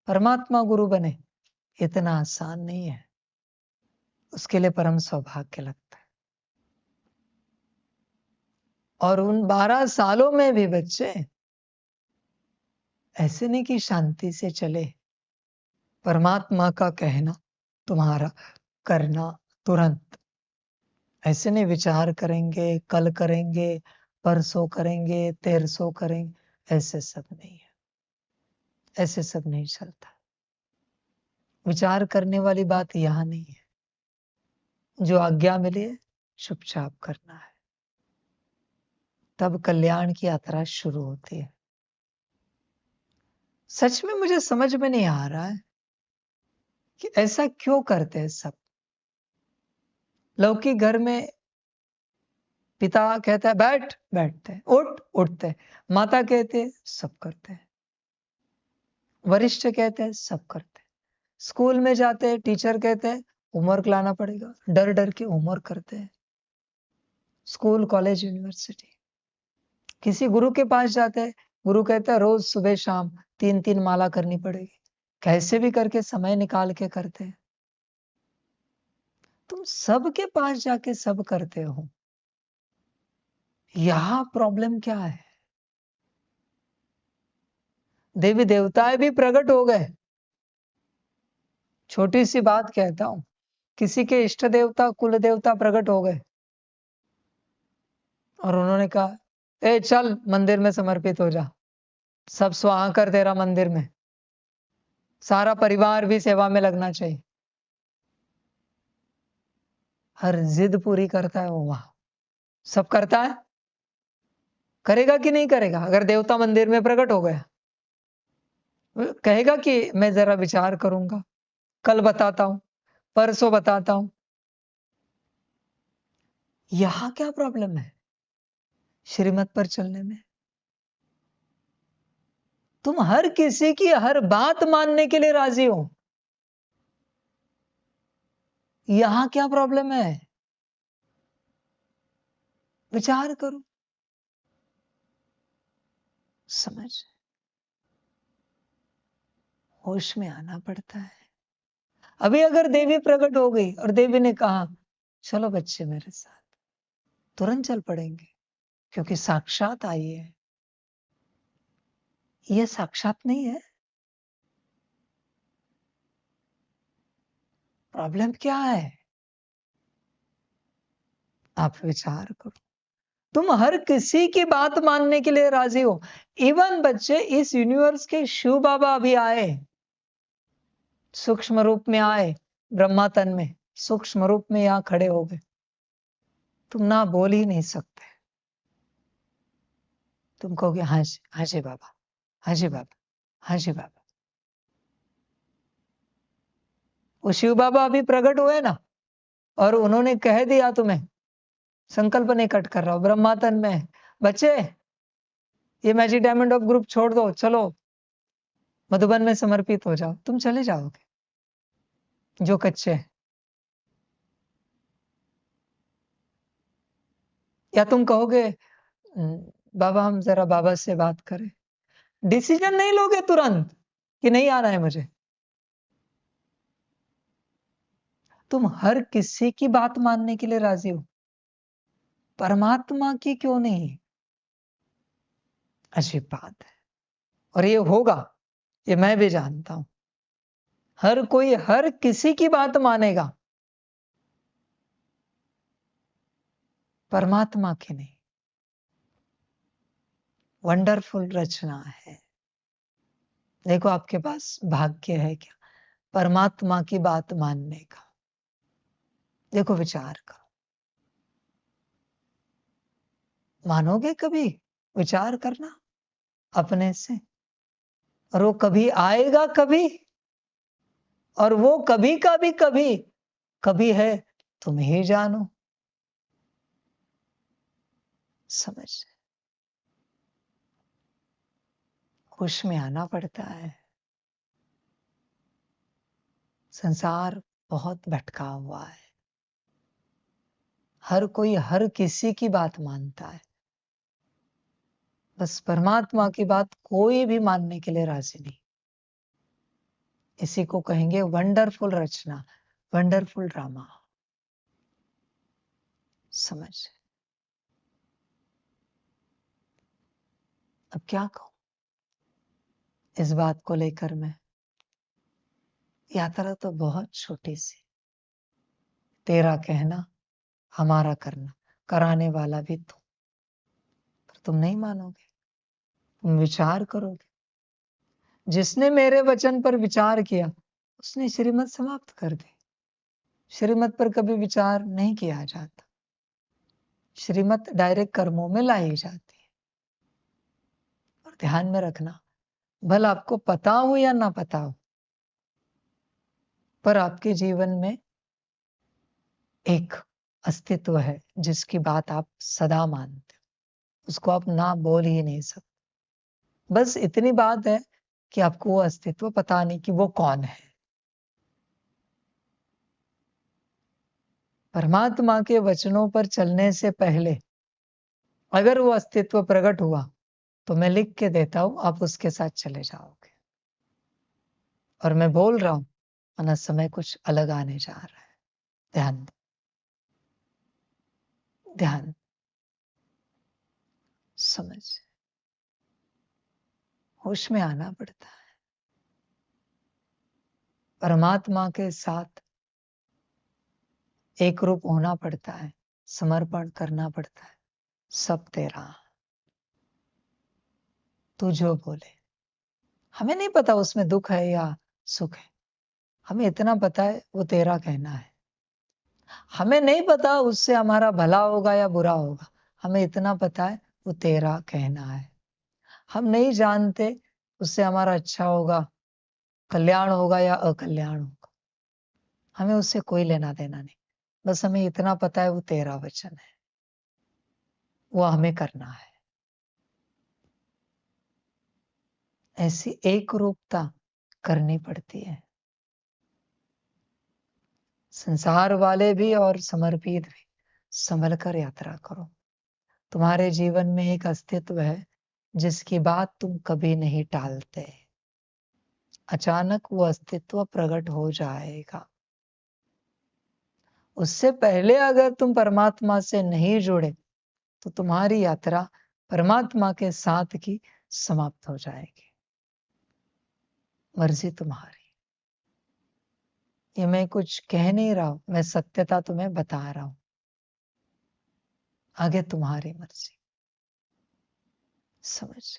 परमात्मा गुरु बने इतना आसान नहीं है, उसके लिए परम सौभाग्य लगता है। और उन 12 सालों में भी बच्चे ऐसे नहीं कि शांति से चले। परमात्मा का कहना, तुम्हारा करना तुरंत। ऐसे नहीं विचार करेंगे, कल करेंगे, परसों करेंगे, तेरसों करेंगे, ऐसे सब नहीं है, ऐसे सब नहीं चलता। विचार करने वाली बात यहां नहीं है। जो आज्ञा मिली है चुपचाप करना है, तब कल्याण की यात्रा शुरू होती है। सच में मुझे समझ में नहीं आ रहा है कि ऐसा क्यों करते हैं सब। लौकिक घर में पिता कहता है बैठ, बैठते हैं, उठ, उठते हैं, माता कहते हैं, सब करते हैं, वरिष्ठ कहते हैं, सब करते हैं, स्कूल में जाते हैं, टीचर कहते हैं होमवर्क लाना पड़ेगा, डर डर के होमवर्क करते हैं, स्कूल, कॉलेज, यूनिवर्सिटी। किसी गुरु के पास जाते हैं, गुरु कहता है रोज सुबह शाम 3-3 माला करनी पड़ेगी, कैसे भी करके समय निकाल के करते हैं। तुम सबके पास जाके सब करते हो, यहां प्रॉब्लम क्या है? देवी देवताएं भी प्रकट हो गए। छोटी सी बात कहता हूं, किसी के इष्ट देवता, कुल देवता प्रकट हो गए और उन्होंने कहा ए चल मंदिर में समर्पित हो जा, सब स्वाहा कर तेरा मंदिर में, सारा परिवार भी सेवा में लगना चाहिए। हर जिद पूरी करता है वो, वहां सब करता है, करेगा कि नहीं करेगा? अगर देवता मंदिर में प्रकट हो गया, कहेगा कि मैं जरा विचार करूंगा, कल बताता हूं, परसों बताता हूं। यहां क्या प्रॉब्लम है श्रीमत पर चलने में? तुम हर किसी की हर बात मानने के लिए राजी हो, यहां क्या प्रॉब्लम है? विचार करो, समझ, होश में आना पड़ता है। अभी अगर देवी प्रकट हो गई और देवी ने कहा चलो बच्चे मेरे साथ, तुरंत चल पड़ेंगे, क्योंकि साक्षात आई है। ये साक्षात नहीं है। प्रॉब्लम क्या है? आप विचार करो। तुम हर किसी की बात मानने के लिए राजी हो। इवन बच्चे, इस यूनिवर्स के शिव बाबा अभी आए, सूक्ष्म रूप में आए, ब्रह्मा तन में सूक्ष्म रूप में यहां खड़े हो गए। तुम ना बोल ही नहीं सकते। तुम कहोगे हाँ जी, हाँ जी बाबा, हाँ जी बाबा, हाँ जी बाबा। वो शिव बाबा अभी प्रकट हुए ना, और उन्होंने कह दिया तुम्हें, संकल्प नहीं कट कर रहा हूं, ब्रह्मा तन में बच्चे ये मैजिक डायमंड ऑफ ग्रुप छोड़ दो, चलो मधुबन में समर्पित हो जाओ। तुम चले जाओगे जो कच्चे हैं। या तुम कहोगे बाबा हम जरा बाबा से बात करें। डिसीजन नहीं लोगे तुरंत कि नहीं आना है मुझे। तुम हर किसी की बात मानने के लिए राजी हो, परमात्मा की क्यों नहीं? अजीब बात है। और ये होगा, ये मैं भी जानता हूं। हर कोई हर किसी की बात मानेगा, परमात्मा की नहीं। वंडरफुल रचना है। देखो आपके पास भाग्य है क्या, परमात्मा की बात मानने का। देखो विचार करो, मानोगे कभी? विचार करना अपने से। और वो कभी आएगा कभी, और वो कभी का भी कभी कभी है, तुम ही जानो। समझ, होश में आना पड़ता है। संसार बहुत भटका हुआ है, हर कोई हर किसी की बात मानता है, बस परमात्मा की बात कोई भी मानने के लिए राजी नहीं। इसी को कहेंगे वंडरफुल रचना, वंडरफुल ड्रामा। समझ, अब क्या कहूं इस बात को लेकर मैं? यात्रा तो बहुत छोटी सी, तेरा कहना हमारा करना, कराने वाला भी तुम। पर तुम नहीं मानोगे, तुम विचार करोगे। जिसने मेरे वचन पर विचार किया उसने श्रीमत समाप्त कर दी। श्रीमत पर कभी विचार नहीं किया जाता, श्रीमत डायरेक्ट कर्मों में लाई जाती है। और ध्यान में रखना, भला आपको पता हो या ना पता हो, पर आपके जीवन में एक अस्तित्व है जिसकी बात आप सदा मानते हो, उसको आप ना बोल ही नहीं सकते। बस इतनी बात है कि आपको वो अस्तित्व पता नहीं कि वो कौन है। परमात्मा के वचनों पर चलने से पहले अगर वो अस्तित्व प्रकट हुआ तो मैं लिख के देता हूं, आप उसके साथ चले जाओगे। और मैं बोल रहा हूं, वरना समय कुछ अलग आने जा रहा है। ध्यान, ध्यान, समझ, होश में आना पड़ता है। परमात्मा के साथ एक रूप होना पड़ता है, समर्पण करना पड़ता है। सब तेरा, तू जो बोले। हमें नहीं पता उसमें दुख है या सुख है, हमें इतना पता है वो तेरा कहना है। हमें नहीं पता उससे हमारा भला होगा या बुरा होगा, हमें इतना पता है वो तेरा कहना है। हम नहीं जानते उससे हमारा अच्छा होगा, कल्याण होगा या अकल्याण होगा, हमें उससे कोई लेना देना नहीं। बस हमें इतना पता है वो तेरा वचन है, वो हमें करना है। ऐसी एक रूपता करनी पड़ती है। संसार वाले भी और समर्पित भी, संभल कर यात्रा करो। तुम्हारे जीवन में एक अस्तित्व है जिसकी बात तुम कभी नहीं टालते। अचानक वो अस्तित्व प्रकट हो जाएगा। उससे पहले अगर तुम परमात्मा से नहीं जुड़े तो तुम्हारी यात्रा परमात्मा के साथ की समाप्त हो जाएगी। मर्जी तुम्हारी। ये मैं कुछ कह नहीं रहा हूं, मैं सत्यता तुम्हें बता रहा हूं। आगे तुम्हारी मर्जी। समझ।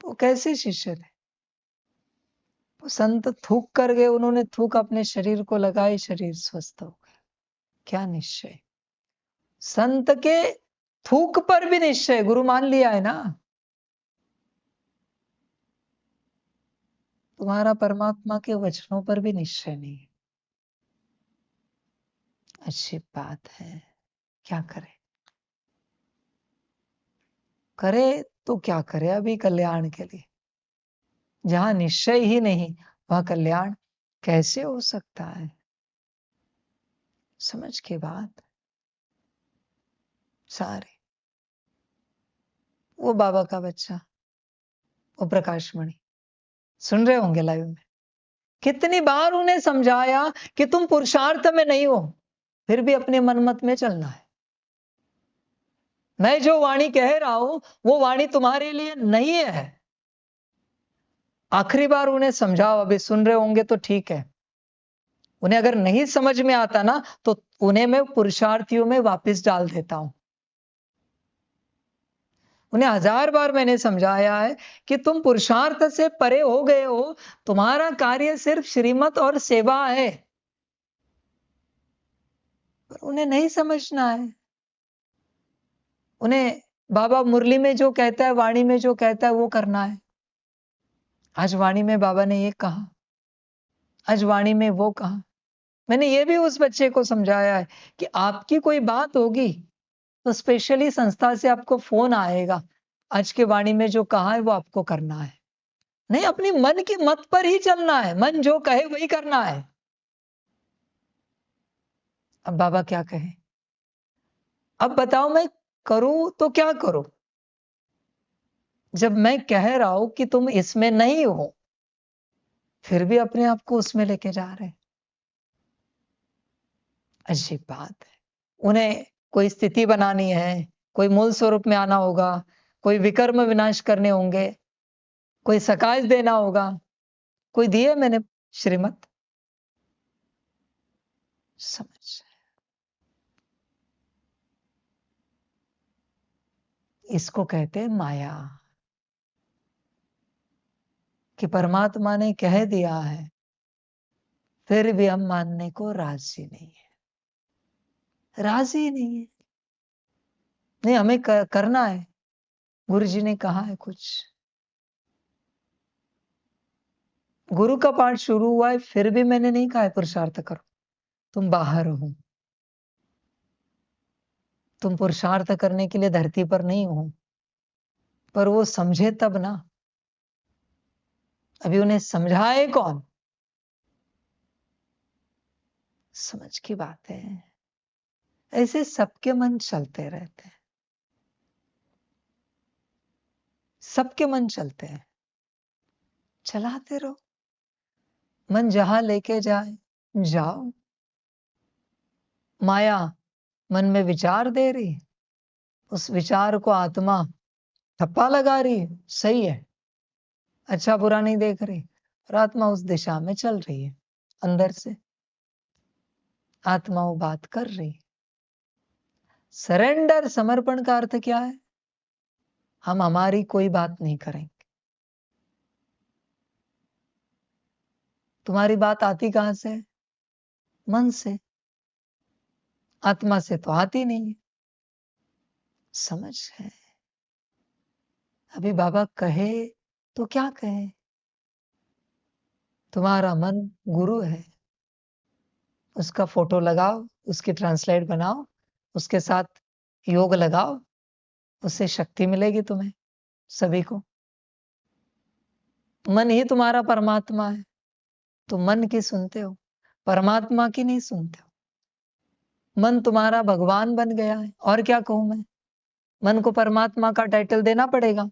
वो कैसे शिष्य थे? वो संत थूक कर गए, उन्होंने थूक अपने शरीर को लगाई, शरीर स्वस्थ हो गया। क्या निश्चय! संत के थूक पर भी निश्चय, गुरु मान लिया है ना। तुम्हारा परमात्मा के वचनों पर भी निश्चय नहीं। अच्छी बात है, क्या करे? करे तो क्या करे अभी कल्याण के लिए? जहां निश्चय ही नहीं वहां कल्याण कैसे हो सकता है? समझ के बात सारे। वो बाबा का बच्चा, वो प्रकाश मणि, सुन रहे होंगे लाइव में। कितनी बार उन्हें समझाया कि तुम पुरुषार्थ में नहीं हो, फिर भी अपने मनमत में चलना है। मैं जो वाणी कह रहा हूं वो वाणी तुम्हारे लिए नहीं है। आखिरी बार उन्हें समझाओ। अभी सुन रहे होंगे तो ठीक है, उन्हें अगर नहीं समझ में आता ना तो उन्हें मैं पुरुषार्थियों में वापस डाल देता हूं। उन्हें 1000 बार मैंने समझाया है कि तुम पुरुषार्थ से परे हो गए हो, तुम्हारा कार्य सिर्फ श्रीमत और सेवा है। पर उन्हें नहीं समझना है। उन्हें बाबा मुरली में जो कहता है, वाणी में जो कहता है वो करना है। आज वाणी में बाबा ने ये कहा, आज वाणी में वो कहा। मैंने ये भी उस बच्चे को समझाया है कि आपकी कोई बात होगी तो स्पेशली संस्था से आपको फोन आएगा, आज के वाणी में जो कहा है वो आपको करना है। नहीं, अपनी मन की मत पर ही चलना है, मन जो कहे वही करना है। अब बाबा क्या कहे? अब बताओ मैं करूं तो क्या करूं? जब मैं कह रहा हूं कि तुम इसमें नहीं हो, फिर भी अपने आप को उसमें लेके जा रहे हैं। अजीब बात है। उन्हें कोई स्थिति बनानी है, कोई मूल स्वरूप में आना होगा, कोई विकर्म विनाश करने होंगे, कोई सकाश देना होगा। कोई दिए मैंने श्रीमत? समझ। इसको कहते हैं माया। कि परमात्मा ने कह दिया है, फिर भी हम मानने को राजी नहीं है। राजी नहीं है। नहीं, हमें करना है। गुरु जी ने कहा है कुछ, गुरु का पाठ शुरू हुआ है, फिर भी मैंने नहीं कहा है पुरुषार्थ करो। तुम बाहर हो, तुम पुरुषार्थ करने के लिए धरती पर नहीं हो। पर वो समझे तब ना, अभी उन्हें समझाए कौन? समझ की बात है। ऐसे सबके मन चलते रहते हैं, सबके मन चलते हैं, चलाते रहो। मन जहां लेके जाए जाओ। माया मन में विचार दे रही, उस विचार को आत्मा ठप्पा लगा रही, सही है, अच्छा बुरा नहीं देख रही, और आत्मा उस दिशा में चल रही है। अंदर से आत्मा वो बात कर रही। सरेंडर, समर्पण का अर्थ क्या है? हम हमारी कोई बात नहीं करेंगे। तुम्हारी बात आती कहां से? मन से, आत्मा से तो आती नहीं है। समझ है? अभी बाबा कहे तो क्या कहे? तुम्हारा मन गुरु है, उसका फोटो लगाओ, उसकी ट्रांसलेट बनाओ, उसके साथ योग लगाओ, उससे शक्ति मिलेगी तुम्हें सभी को। मन ही तुम्हारा परमात्मा है, तो मन की सुनते हो, परमात्मा की नहीं सुनते हो। मन तुम्हारा भगवान बन गया है, और क्या कहूं मैं? मन को परमात्मा का टाइटल देना पड़ेगा,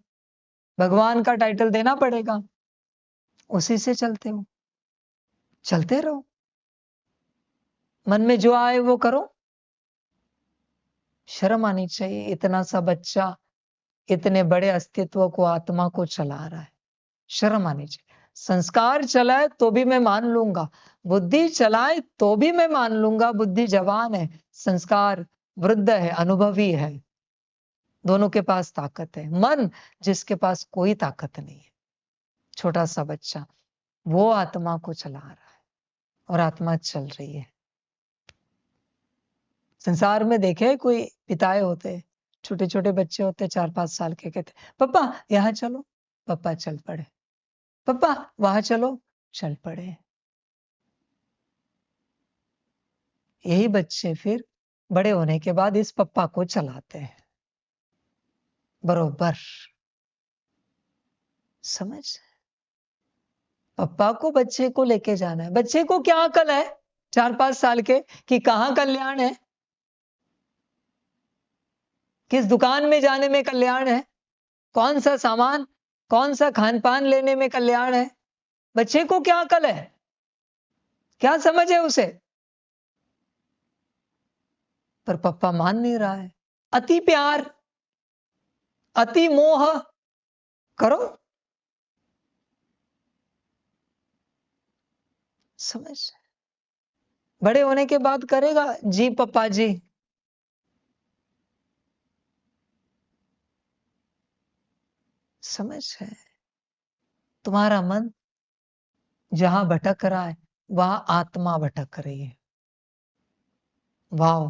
भगवान का टाइटल देना पड़ेगा, उसी से चलते हो। चलते रहो, मन में जो आए वो करो। शर्म आनी चाहिए, इतना सा बच्चा इतने बड़े अस्तित्व को, आत्मा को चला रहा है। शर्म आनी चाहिए। संस्कार चलाए तो भी मैं मान लूंगा, बुद्धि चलाए तो भी मैं मान लूंगा। बुद्धि जवान है, संस्कार वृद्ध है, अनुभवी है, दोनों के पास ताकत है। मन जिसके पास कोई ताकत नहीं है, छोटा सा बच्चा, वो आत्मा को चला रहा है और आत्मा चल रही है। संसार में देखे कोई पिताए होते, छोटे छोटे बच्चे होते 4-5 साल के, कहते पापा यहाँ चलो, पापा चल पड़े, पापा वहां चलो, चल पड़े। यही बच्चे फिर बड़े होने के बाद इस पप्पा को चलाते हैं बरोबर। समझ? पप्पा को बच्चे को लेके जाना है। बच्चे को क्या अकल है 4-5 साल के कि कहां कल्याण है, किस दुकान में जाने में कल्याण है, कौन सा सामान, कौन सा खान पान लेने में कल्याण है? बच्चे को क्या अकल है, क्या समझ है उसे? पर पप्पा मान नहीं रहा है। अति प्यार, अति मोह करो। समझ? बड़े होने के बाद करेगा जी पप्पा जी। समझ है? तुम्हारा मन जहां भटक रहा है वहां आत्मा भटक रही है। वाह,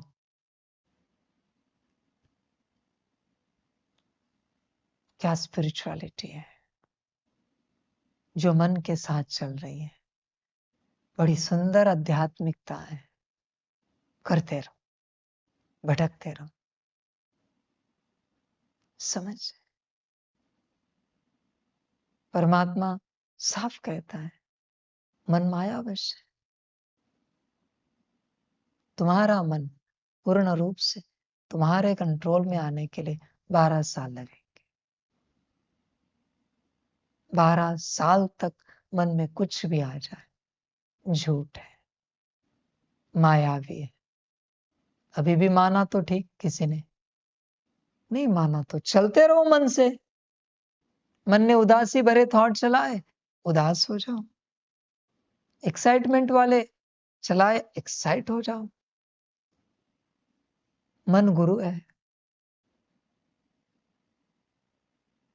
क्या स्पिरिचुअलिटी है जो मन के साथ चल रही है। बड़ी सुंदर आध्यात्मिकता है। करते रहो, भटकते रहो। समझ? परमात्मा साफ कहता है, मन मायावश है। तुम्हारा मन पूर्ण रूप से तुम्हारे कंट्रोल में आने के लिए 12 साल लगेंगे। 12 साल तक मन में कुछ भी आ जाए झूठ है, मायावी है। अभी भी माना तो ठीक, किसी ने नहीं माना तो चलते रहो मन से। मन ने उदासी भरे थॉट चलाए, उदास हो जाओ। एक्साइटमेंट वाले चलाए, एक्साइट हो जाओ। मन गुरु है।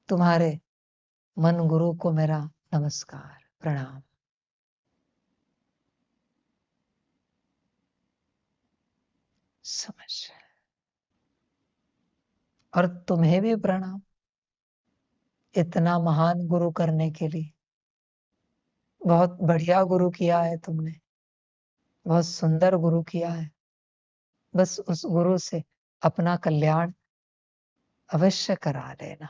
तुम्हारे मन गुरु को मेरा नमस्कार, प्रणाम। समझ? और तुम्हें भी प्रणाम, इतना महान गुरु करने के लिए। बहुत बढ़िया गुरु किया है तुमने। बहुत सुंदर गुरु किया है, बस उस गुरु से अपना कल्याण अवश्य करा लेना।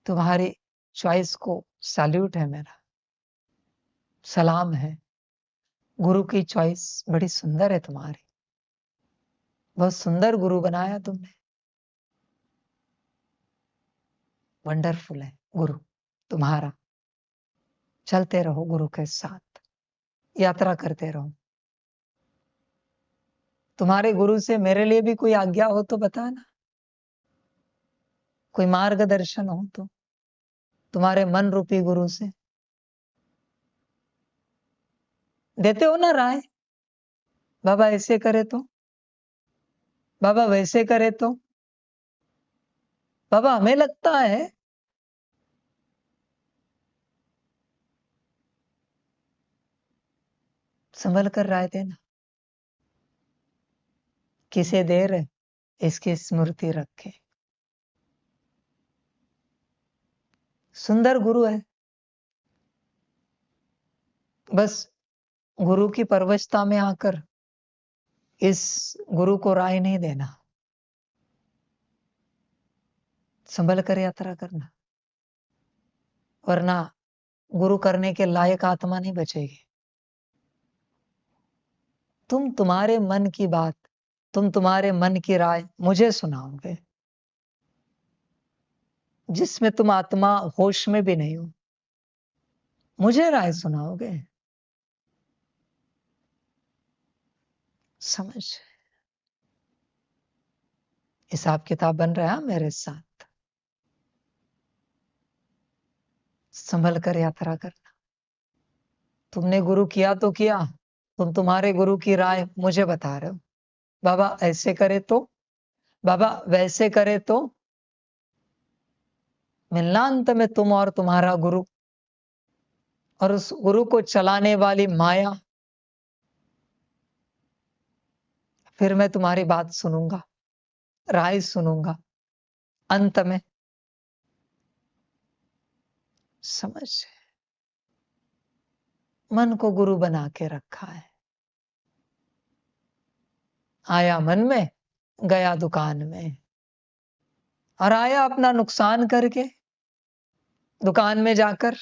तुम्हारी चॉइस को सैल्यूट है मेरा, सलाम है। गुरु की चॉइस बड़ी सुंदर है तुम्हारी, बहुत सुंदर गुरु बनाया तुमने। वंडरफुल है गुरु तुम्हारा। चलते रहो गुरु के साथ, यात्रा करते रहो। तुम्हारे गुरु से मेरे लिए भी कोई आज्ञा हो तो बताना, कोई मार्गदर्शन हो तो, तुम्हारे मन रूपी गुरु से देते हो ना राय। बाबा ऐसे करे तो, बाबा वैसे करे तो, बाबा हमें लगता है। संभल कर राय देना, किसे देर है इसकी स्मृति रखे। सुंदर गुरु है, बस गुरु की परवशता में आकर इस गुरु को राय नहीं देना, संभल कर यात्रा करना, वरना गुरु करने के लायक आत्मा नहीं बचेगी। तुम तुम्हारे मन की बात, तुम तुम्हारे मन की राय मुझे सुनाओगे, जिसमें तुम आत्मा होश में भी नहीं हो, मुझे राय सुनाओगे। समझ, हिसाब किताब बन रहा है मेरे साथ। संभल कर यात्रा करना। तुमने गुरु किया तो किया, तुम तुम्हारे गुरु की राय मुझे बता रहे हो। बाबा ऐसे करे तो, बाबा वैसे करे तो, मिलना अंत में तुम और तुम्हारा गुरु, और उस गुरु को चलाने वाली माया। फिर मैं तुम्हारी बात सुनूंगा, राय सुनूंगा, अंत में। समझ, मन को गुरु बना के रखा है। आया मन में, गया दुकान में, और आया अपना नुकसान करके दुकान में जाकर।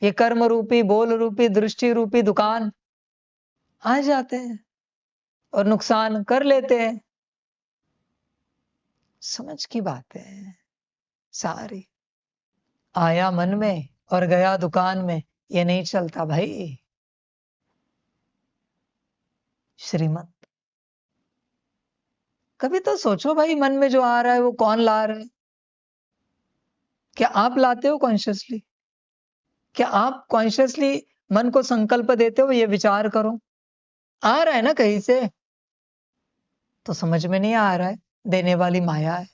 ये कर्म रूपी, बोल रूपी, दृष्टि रूपी दुकान आ जाते हैं और नुकसान कर लेते हैं। समझ की बात है सारी। आया मन में और गया दुकान में, ये नहीं चलता भाई। श्रीमत, कभी तो सोचो भाई, मन में जो आ रहा है वो कौन ला रहा है? क्या आप लाते हो कॉन्शियसली? क्या आप कॉन्शियसली मन को संकल्प देते हो ये विचार करो? आ रहा है ना कहीं से, तो समझ में नहीं आ रहा है, देने वाली माया है।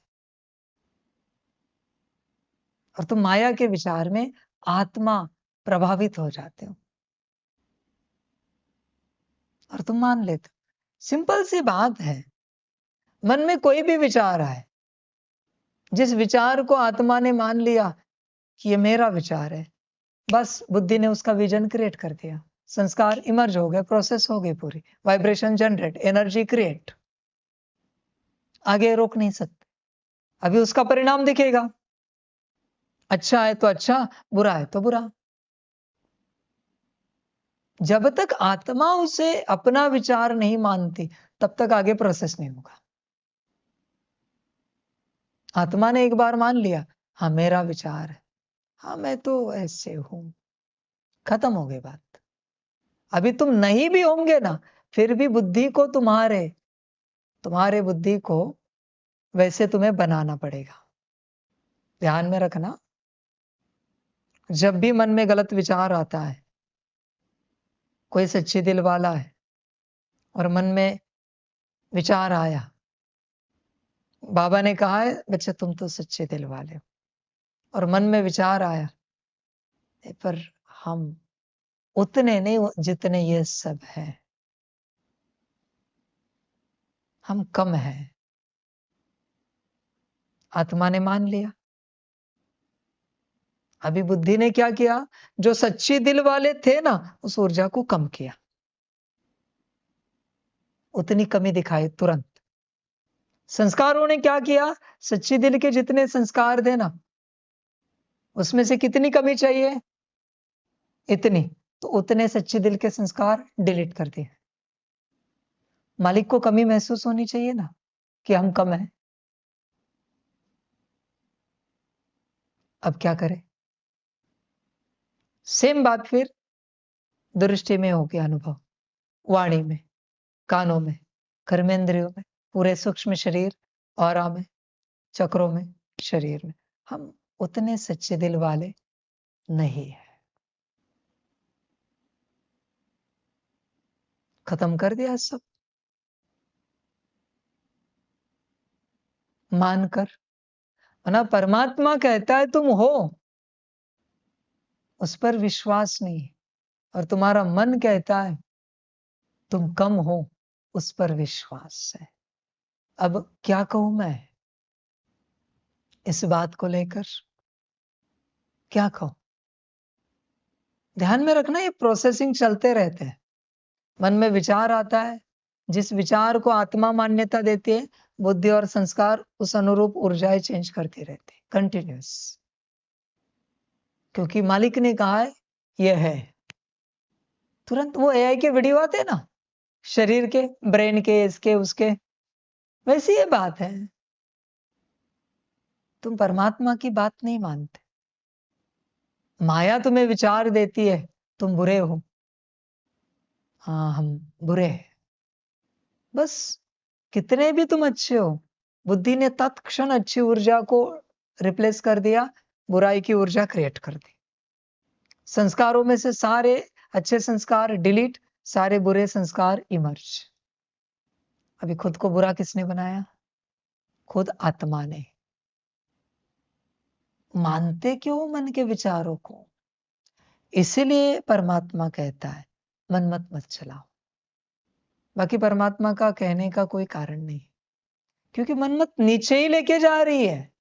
और तुम माया के विचार में आत्मा प्रभावित हो जाते हो और तुम मान लेते हो। सिंपल सी बात है, मन में कोई भी विचार आए, जिस विचार को आत्मा ने मान लिया कि ये मेरा विचार है, बस बुद्धि ने उसका विजन क्रिएट कर दिया, संस्कार इमर्ज हो गए, प्रोसेस हो गई पूरी, वाइब्रेशन जनरेट, एनर्जी क्रिएट। आगे रोक नहीं सकते। अभी उसका परिणाम दिखेगा, अच्छा है तो अच्छा, बुरा है तो बुरा। जब तक आत्मा उसे अपना विचार नहीं मानती, तब तक आगे प्रोसेस नहीं होगा। आत्मा ने एक बार मान लिया, हाँ मेरा विचार है, हाँ मैं तो ऐसे हूं, खत्म हो गई बात। अभी तुम नहीं भी होंगे ना, फिर भी बुद्धि को तुम्हारे बुद्धि को वैसे तुम्हें बनाना पड़ेगा। ध्यान में रखना, जब भी मन में गलत विचार आता है, कोई सच्चे दिल वाला है और मन में विचार आया, बाबा ने कहा है बच्चे तुम तो सच्चे दिल वाले हो, और मन में विचार आया पर हम उतने नहीं जितने ये सब है, हम कम हैं। आत्मा ने मान लिया, अभी बुद्धि ने क्या किया, जो सच्ची दिल वाले थे ना, उस ऊर्जा को कम किया, उतनी कमी दिखाई तुरंत। संस्कारों ने क्या किया, सच्ची दिल के जितने संस्कार थे ना, उसमें से कितनी कमी चाहिए, इतनी, तो उतने सच्ची दिल के संस्कार डिलीट कर दिए। मालिक को कमी महसूस होनी चाहिए ना कि हम कम हैं। अब क्या करें? सेम बात फिर दृष्टि में हो गया अनुभव, वाणी में, कानों में, कर्मेंद्रियों में, पूरे सूक्ष्म शरीर, ऑरा में, चक्रों में, शरीर में, हम उतने सच्चे दिल वाले नहीं है। खत्म कर दिया सब मानकर। ना परमात्मा कहता है तुम हो, उस पर विश्वास नहीं, और तुम्हारा मन कहता है तुम कम हो, उस पर विश्वास है। अब क्या कहूं मैं इस बात को लेकर, क्या कहूं? ध्यान में रखना, ये प्रोसेसिंग चलते रहते हैं। मन में विचार आता है, जिस विचार को आत्मा मान्यता देती है, बुद्धि और संस्कार उस अनुरूप ऊर्जाएं चेंज करती रहती है, कंटिन्यूस। क्योंकि मालिक ने कहा है ये है। तुरंत वो एआई के वीडियो आते हैं ना, शरीर के, ब्रेन के, इसके उसके, वैसी ये बात है। तुम परमात्मा की बात नहीं मानते, माया तुम्हें विचार देती है तुम बुरे हो, हाँ हम बुरे हैं, बस। कितने भी तुम अच्छे हो, बुद्धि ने तत्क्षण अच्छी ऊर्जा को रिप्लेस कर दिया, बुराई की ऊर्जा क्रिएट कर दी। संस्कारों में से सारे अच्छे संस्कार डिलीट, सारे बुरे संस्कार इमर्ज। अभी खुद को बुरा किसने बनाया? खुद आत्मा ने। मानते क्यों मन के विचारों को? इसीलिए परमात्मा कहता है मन मत चलाओ। बाकी परमात्मा का कहने का कोई कारण नहीं, क्योंकि मन मत नीचे ही लेके जा रही है।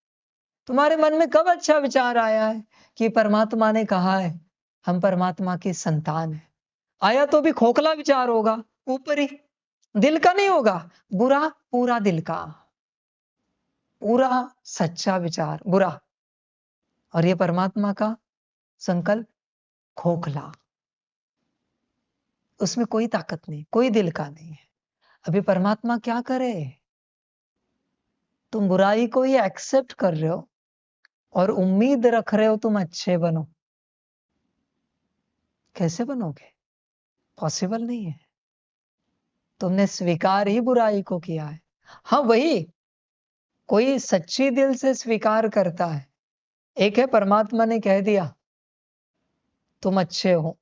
तुम्हारे मन में कब अच्छा विचार आया है कि परमात्मा ने कहा है हम परमात्मा की संतान है? आया तो भी खोखला विचार होगा, ऊपरी, दिल का नहीं होगा, बुरा, पूरा दिल का, पूरा सच्चा विचार बुरा। और ये परमात्मा का संकल्प खोखला, उसमें कोई ताकत नहीं, कोई दिल का नहीं है। अभी परमात्मा क्या करे? तुम बुराई को ही एक्सेप्ट कर रहे हो और उम्मीद रख रहे हो तुम अच्छे बनो। कैसे बनोगे? पॉसिबल नहीं है। तुमने स्वीकार ही बुराई को किया है। हाँ, वही कोई सच्ची दिल से स्वीकार करता है। एक है परमात्मा ने कह दिया तुम अच्छे हो,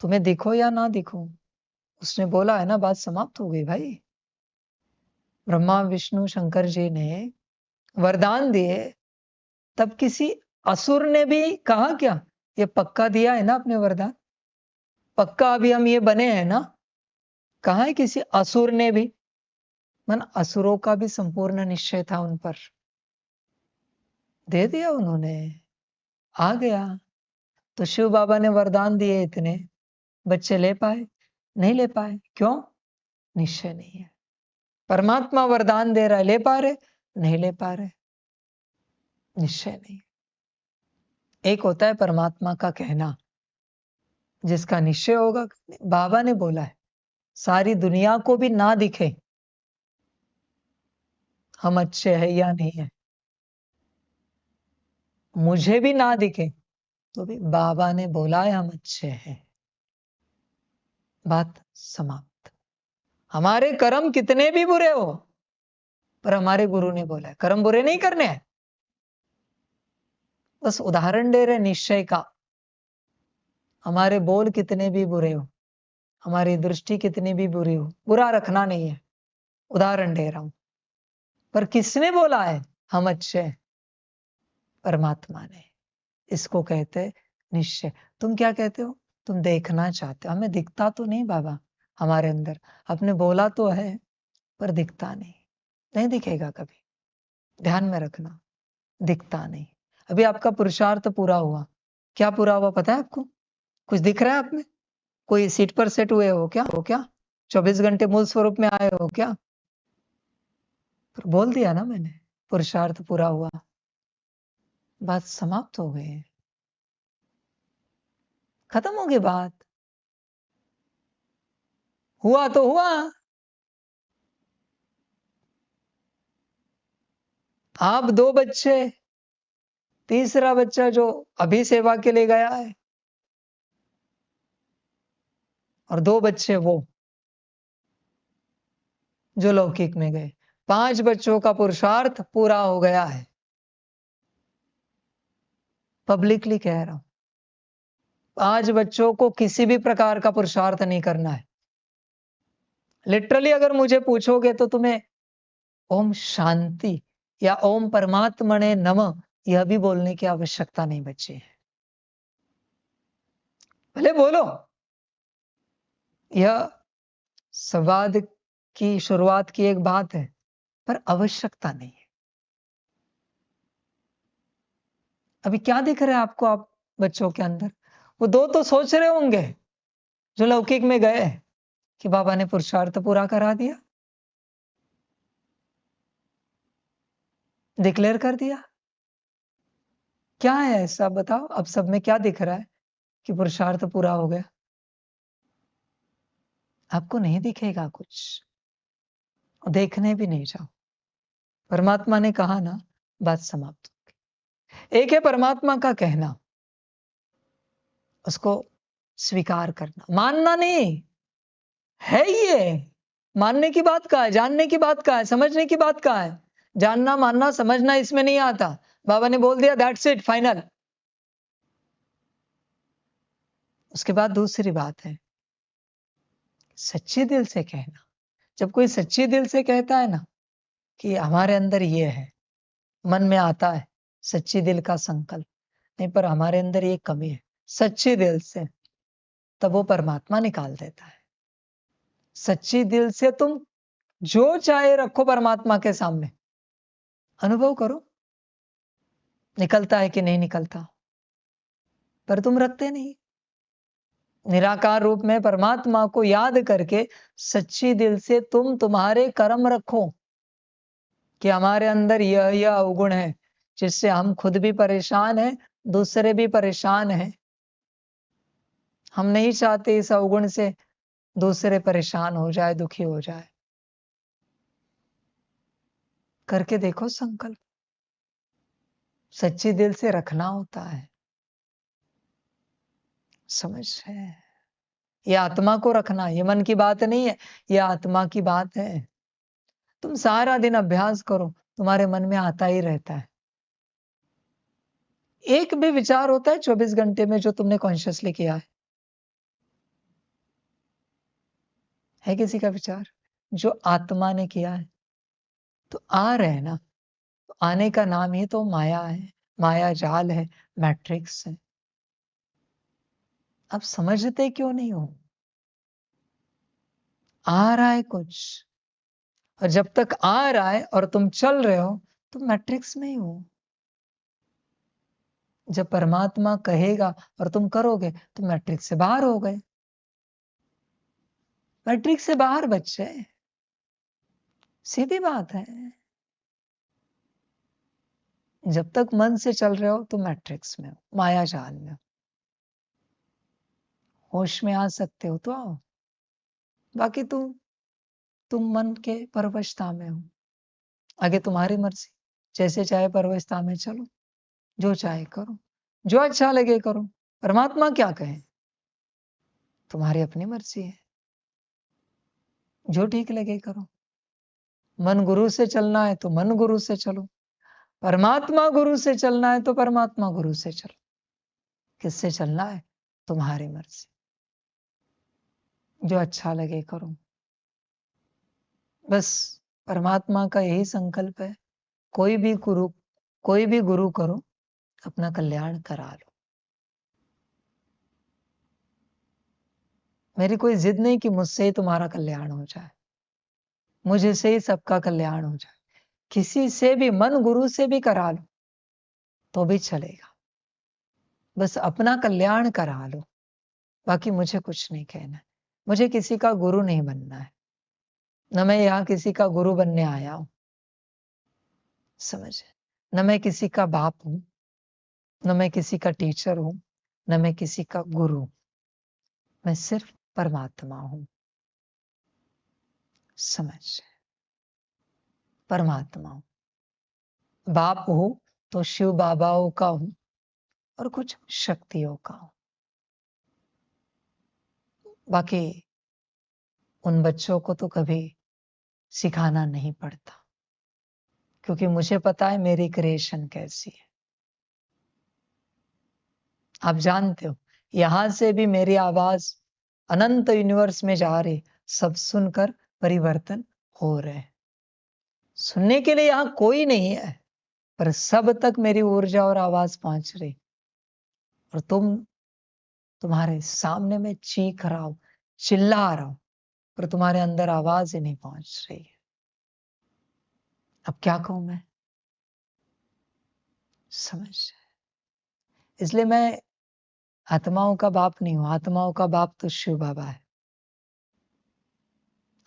तुम्हें दिखो या ना दिखो, उसने बोला है ना, बात समाप्त हो गई भाई। ब्रह्मा विष्णु शंकर जी ने वरदान दिए, तब किसी असुर ने भी कहा क्या ये पक्का दिया है ना अपने वरदान, पक्का अभी हम ये बने हैं ना? कहा है किसी असुर ने भी? मन असुरों का भी संपूर्ण निश्चय था उन पर, दे दिया उन्होंने, आ गया। तो शिव बाबा ने वरदान दिए इतने, बच्चे ले पाए? नहीं ले पाए। क्यों? निश्चय नहीं है। परमात्मा वरदान दे रहा है, ले पा रहे? नहीं ले पा रहे, निश्चय नहीं। एक होता है परमात्मा का कहना, जिसका निश्चय होगा। बाबा ने बोला है सारी दुनिया को भी ना दिखे हम अच्छे हैं या नहीं है, मुझे भी ना दिखे तो भी बाबा ने बोला है हम अच्छे हैं, बात समाप्त। हमारे कर्म कितने भी बुरे हो, पर हमारे गुरु ने बोला है कर्म बुरे नहीं करने हैं। बस उदाहरण दे रहे निश्चय का। हमारे बोल कितने भी बुरे हो, हमारी दृष्टि कितनी भी बुरी हो, बुरा रखना नहीं है, उदाहरण दे रहा हूं। पर किसने बोला है हम अच्छे हैं? परमात्मा ने। इसको कहते निश्चय। तुम क्या कहते हो? तुम देखना चाहते हो, हमें दिखता तो नहीं बाबा हमारे अंदर, आपने बोला तो है पर दिखता नहीं, नहीं दिखेगा कभी, ध्यान में रखना, दिखता नहीं। अभी आपका पुरुषार्थ पूरा हुआ। क्या पूरा हुआ पता है आपको? कुछ दिख रहा है आप में? कोई सीट पर सेट हुए हो क्या? 24 घंटे मूल स्वरूप में आए हो क्या? पर बोल दिया ना मैंने, पुरुषार्थ पूरा हुआ, बात समाप्त हो गई, खत्म हो गई बात। हुआ तो हुआ। आप 2 बच्चे, तीसरा बच्चा जो अभी सेवा के लिए गया है, और 2 बच्चे वो जो लौकिक में गए। 5 बच्चों का पुरुषार्थ पूरा हो गया है। पब्लिकली कह रहा हूं, 5 बच्चों को किसी भी प्रकार का पुरुषार्थ नहीं करना है। लिटरली अगर मुझे पूछोगे तो तुम्हें ओम शांति या ओम परमात्मने नमः यह भी बोलने की आवश्यकता नहीं बची है। भले बोलो, यह संवाद की शुरुआत की एक बात है, पर आवश्यकता नहीं है। अभी क्या दिख रहा है आपको, आप बच्चों के अंदर? वो 2 तो सोच रहे होंगे जो लौकिक में गए कि बाबा ने पुरुषार्थ पूरा करा दिया, डिक्लेयर कर दिया। क्या है ऐसा बताओ? अब सब में क्या दिख रहा है कि पुरुषार्थ पूरा हो गया? आपको नहीं दिखेगा कुछ, देखने भी नहीं जाओ। परमात्मा ने कहा ना, बात समाप्त हो गई। एक है परमात्मा का कहना, उसको स्वीकार करना, मानना नहीं है। ये मानने की बात का है, जानने की बात का है, समझने की बात का है। जानना, मानना, समझना इसमें नहीं आता। बाबा ने बोल दिया दैट्स इट, फाइनल। उसके बाद दूसरी बात है सच्चे दिल से कहना। जब कोई सच्चे दिल से कहता है ना कि हमारे अंदर ये है, मन में आता है सच्चे दिल का संकल्प, नहीं पर हमारे अंदर ये कमी है, सच्चे दिल से, तब वो परमात्मा निकाल देता है। सच्ची दिल से तुम जो चाहे रखो परमात्मा के सामने, अनुभव करो निकलता है कि नहीं निकलता, पर तुम रखते नहीं। निराकार रूप में परमात्मा को याद करके सच्ची दिल से तुम तुम्हारे कर्म रखो कि हमारे अंदर यह अवगुण है जिससे हम खुद भी परेशान हैं, दूसरे भी परेशान हैं। हम नहीं चाहते इस अवगुण से दूसरे परेशान हो जाए, दुखी हो जाए। करके देखो संकल्प, सच्ची दिल से रखना होता है। समझ है? ये आत्मा को रखना, ये मन की बात नहीं है, ये आत्मा की बात है। तुम सारा दिन अभ्यास करो, तुम्हारे मन में आता ही रहता है। एक भी विचार होता है 24 घंटे में जो तुमने कॉन्शियसली किया है किसी का विचार जो आत्मा ने किया है? तो आ रहे हैं ना, तो आने का नाम ही तो माया है, माया जाल है, मैट्रिक्स है। अब समझते क्यों नहीं हो? आ रहा है कुछ, और जब तक आ रहा है और तुम चल रहे हो तुम मैट्रिक्स में ही हो। जब परमात्मा कहेगा और तुम करोगे तो मैट्रिक्स से बाहर हो गए। मैट्रिक्स से बाहर बच्चे, सीधी बात है। जब तक मन से चल रहे हो तो मैट्रिक्स में हो, माया जाल में हो। होश में आ सकते हो तो आओ, बाकी तुम मन के परवशता में हो। आगे तुम्हारी मर्जी, जैसे चाहे परवशता में चलो, जो चाहे करो, जो अच्छा लगे करो। परमात्मा क्या कहे, तुम्हारी अपनी मर्जी है, जो ठीक लगे करो। मन गुरु से चलना है तो मन गुरु से चलो, परमात्मा गुरु से चलना है तो परमात्मा गुरु से चलो। किससे चलना है, तुम्हारी मर्जी, जो अच्छा लगे करो। बस परमात्मा का यही संकल्प है, कोई भी गुरु करो, अपना कल्याण करा लो। मेरी कोई जिद नहीं कि मुझसे ही तुम्हारा कल्याण हो जाए, मुझे से ही सबका कल्याण हो जाए। किसी से भी, मन गुरु से भी करा लो, तो भी चलेगा, बस अपना कल्याण करा लो, बाकी मुझे कुछ नहीं कहना है। मुझे किसी का गुरु नहीं बनना है, न मैं यहाँ किसी का गुरु बनने आया हूं, समझे? न मैं किसी का बाप हूं, न मैं किसी का टीचर हूं, न मैं किसी का गुरु, मैं सिर्फ परमात्मा हूं, समझ? परमात्मा हूं। बाप हो तो शिव बाबाओं का हूं और कुछ शक्तियों का हूं। बाकी उन बच्चों को तो कभी सिखाना नहीं पड़ता, क्योंकि मुझे पता है मेरी क्रिएशन कैसी है। आप जानते हो, यहां से भी मेरी आवाज अनंत यूनिवर्स में जा रही, सब सुनकर परिवर्तन हो रहे। सुनने के लिए यहां कोई नहीं है, पर सब तक मेरी ऊर्जा और आवाज पहुंच रही। और तुम्हारे सामने में चीख रहा हूं, चिल्ला रहा हूं, पर तुम्हारे अंदर आवाज ही नहीं पहुंच रही है। अब क्या कहूं मैं, समझ? इसलिए मैं आत्माओं का बाप नहीं हूं, आत्माओं का बाप तो शिव बाबा है।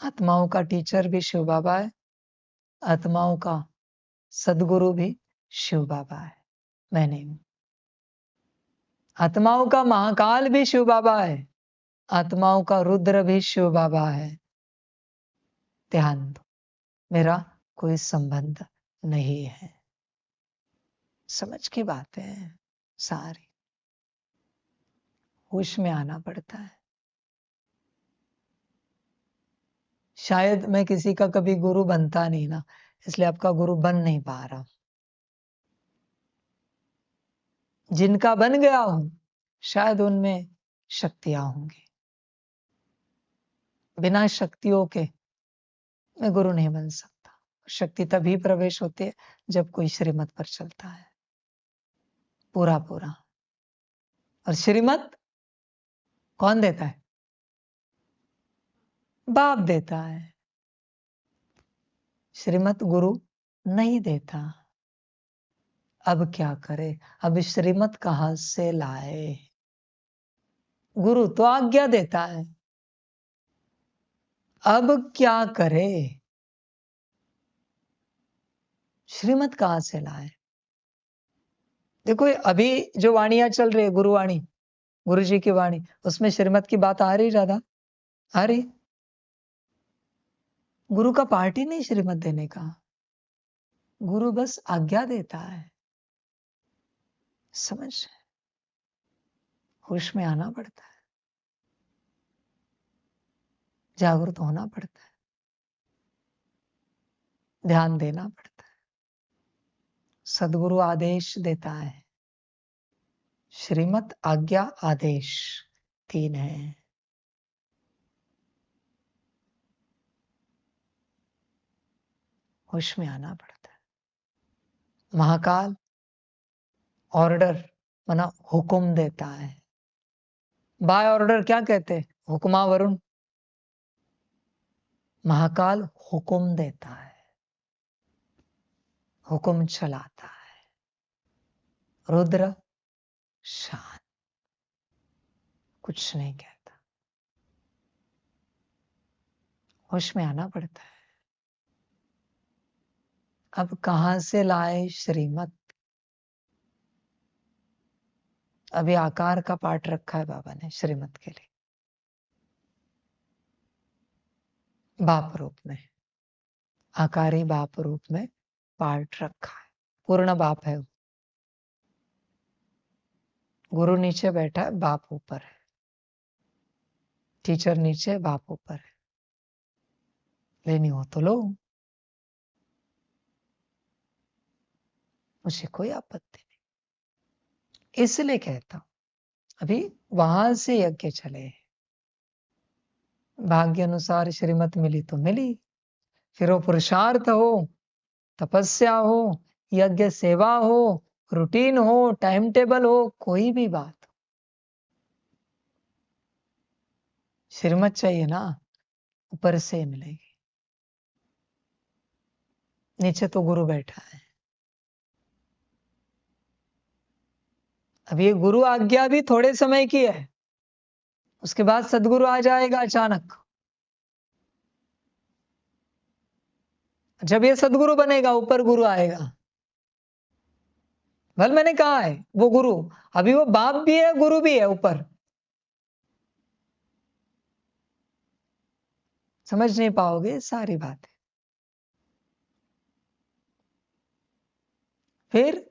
आत्माओं का टीचर भी शिव बाबा है, आत्माओं का सदगुरु भी शिव बाबा है, मैं नहीं हूं। आत्माओं का महाकाल भी शिव बाबा है, आत्माओं का रुद्र भी शिव बाबा है। ध्यान दो, मेरा कोई संबंध नहीं है। समझ की बातें हैं सारी, होश में आना पड़ता है। शायद मैं किसी का कभी गुरु बनता नहीं ना, इसलिए आपका गुरु बन नहीं पा रहा। जिनका बन गया हूं, शायद उनमें शक्तियां होंगी। बिना शक्तियों के मैं गुरु नहीं बन सकता। शक्ति तभी प्रवेश होती है जब कोई श्रीमत पर चलता है पूरा पूरा। और श्रीमत कौन देता है? बाप देता है। श्रीमत गुरु नहीं देता। अब क्या करे, अब श्रीमत कहां से लाए? गुरु तो आज्ञा देता है, अब क्या करे? श्रीमत कहां से लाए? देखो अभी जो वाणियां चल रही है, गुरुवाणी, गुरु जी की वाणी, उसमें श्रीमत की बात आ रही ज्यादा? आ रही? गुरु का पार्ट ही नहीं श्रीमत देने का, गुरु बस आज्ञा देता है। समझ? होश में आना पड़ता है, जागरूक होना पड़ता है, ध्यान देना पड़ता है। सदगुरु आदेश देता है, श्रीमत, आज्ञा, आदेश, 3 है। होश में आना पड़ता है। महाकाल ऑर्डर माना हुक्म देता है। बाय ऑर्डर क्या कहते? हुक्मा वरुण। महाकाल हुक्म देता है, हुक्म चलाता है। रुद्र शांत, कुछ नहीं कहता। होश में आना पड़ता है। अब कहां से लाए श्रीमत? अभी आकार का पाठ रखा है बाबा ने श्रीमत के लिए, बाप रूप में, आकारी बाप रूप में पाठ रखा है। पूर्ण बाप है। गुरु नीचे बैठा है, बाप ऊपर है। टीचर नीचे, बाप ऊपर है। लेनी हो तो लो, मुझे कोई आपत्ति नहीं। इसलिए कहता हूं, अभी वहां से यज्ञ चले, भाग्य अनुसार श्रीमत मिली तो मिली, फिर वो पुरुषार्थ हो, तपस्या हो, यज्ञ सेवा हो, रूटीन हो, टाइम टेबल हो, कोई भी बात, श्रीमत चाहिए ना, ऊपर से मिलेगी। नीचे तो गुरु बैठा है। अब ये गुरु आज्ञा भी थोड़े समय की है, उसके बाद सदगुरु आ जाएगा अचानक। जब ये सदगुरु बनेगा, ऊपर गुरु आएगा। भल मैंने कहा है वो गुरु, अभी वो बाप भी है, गुरु भी है ऊपर। समझ नहीं पाओगे सारी बातें। फिर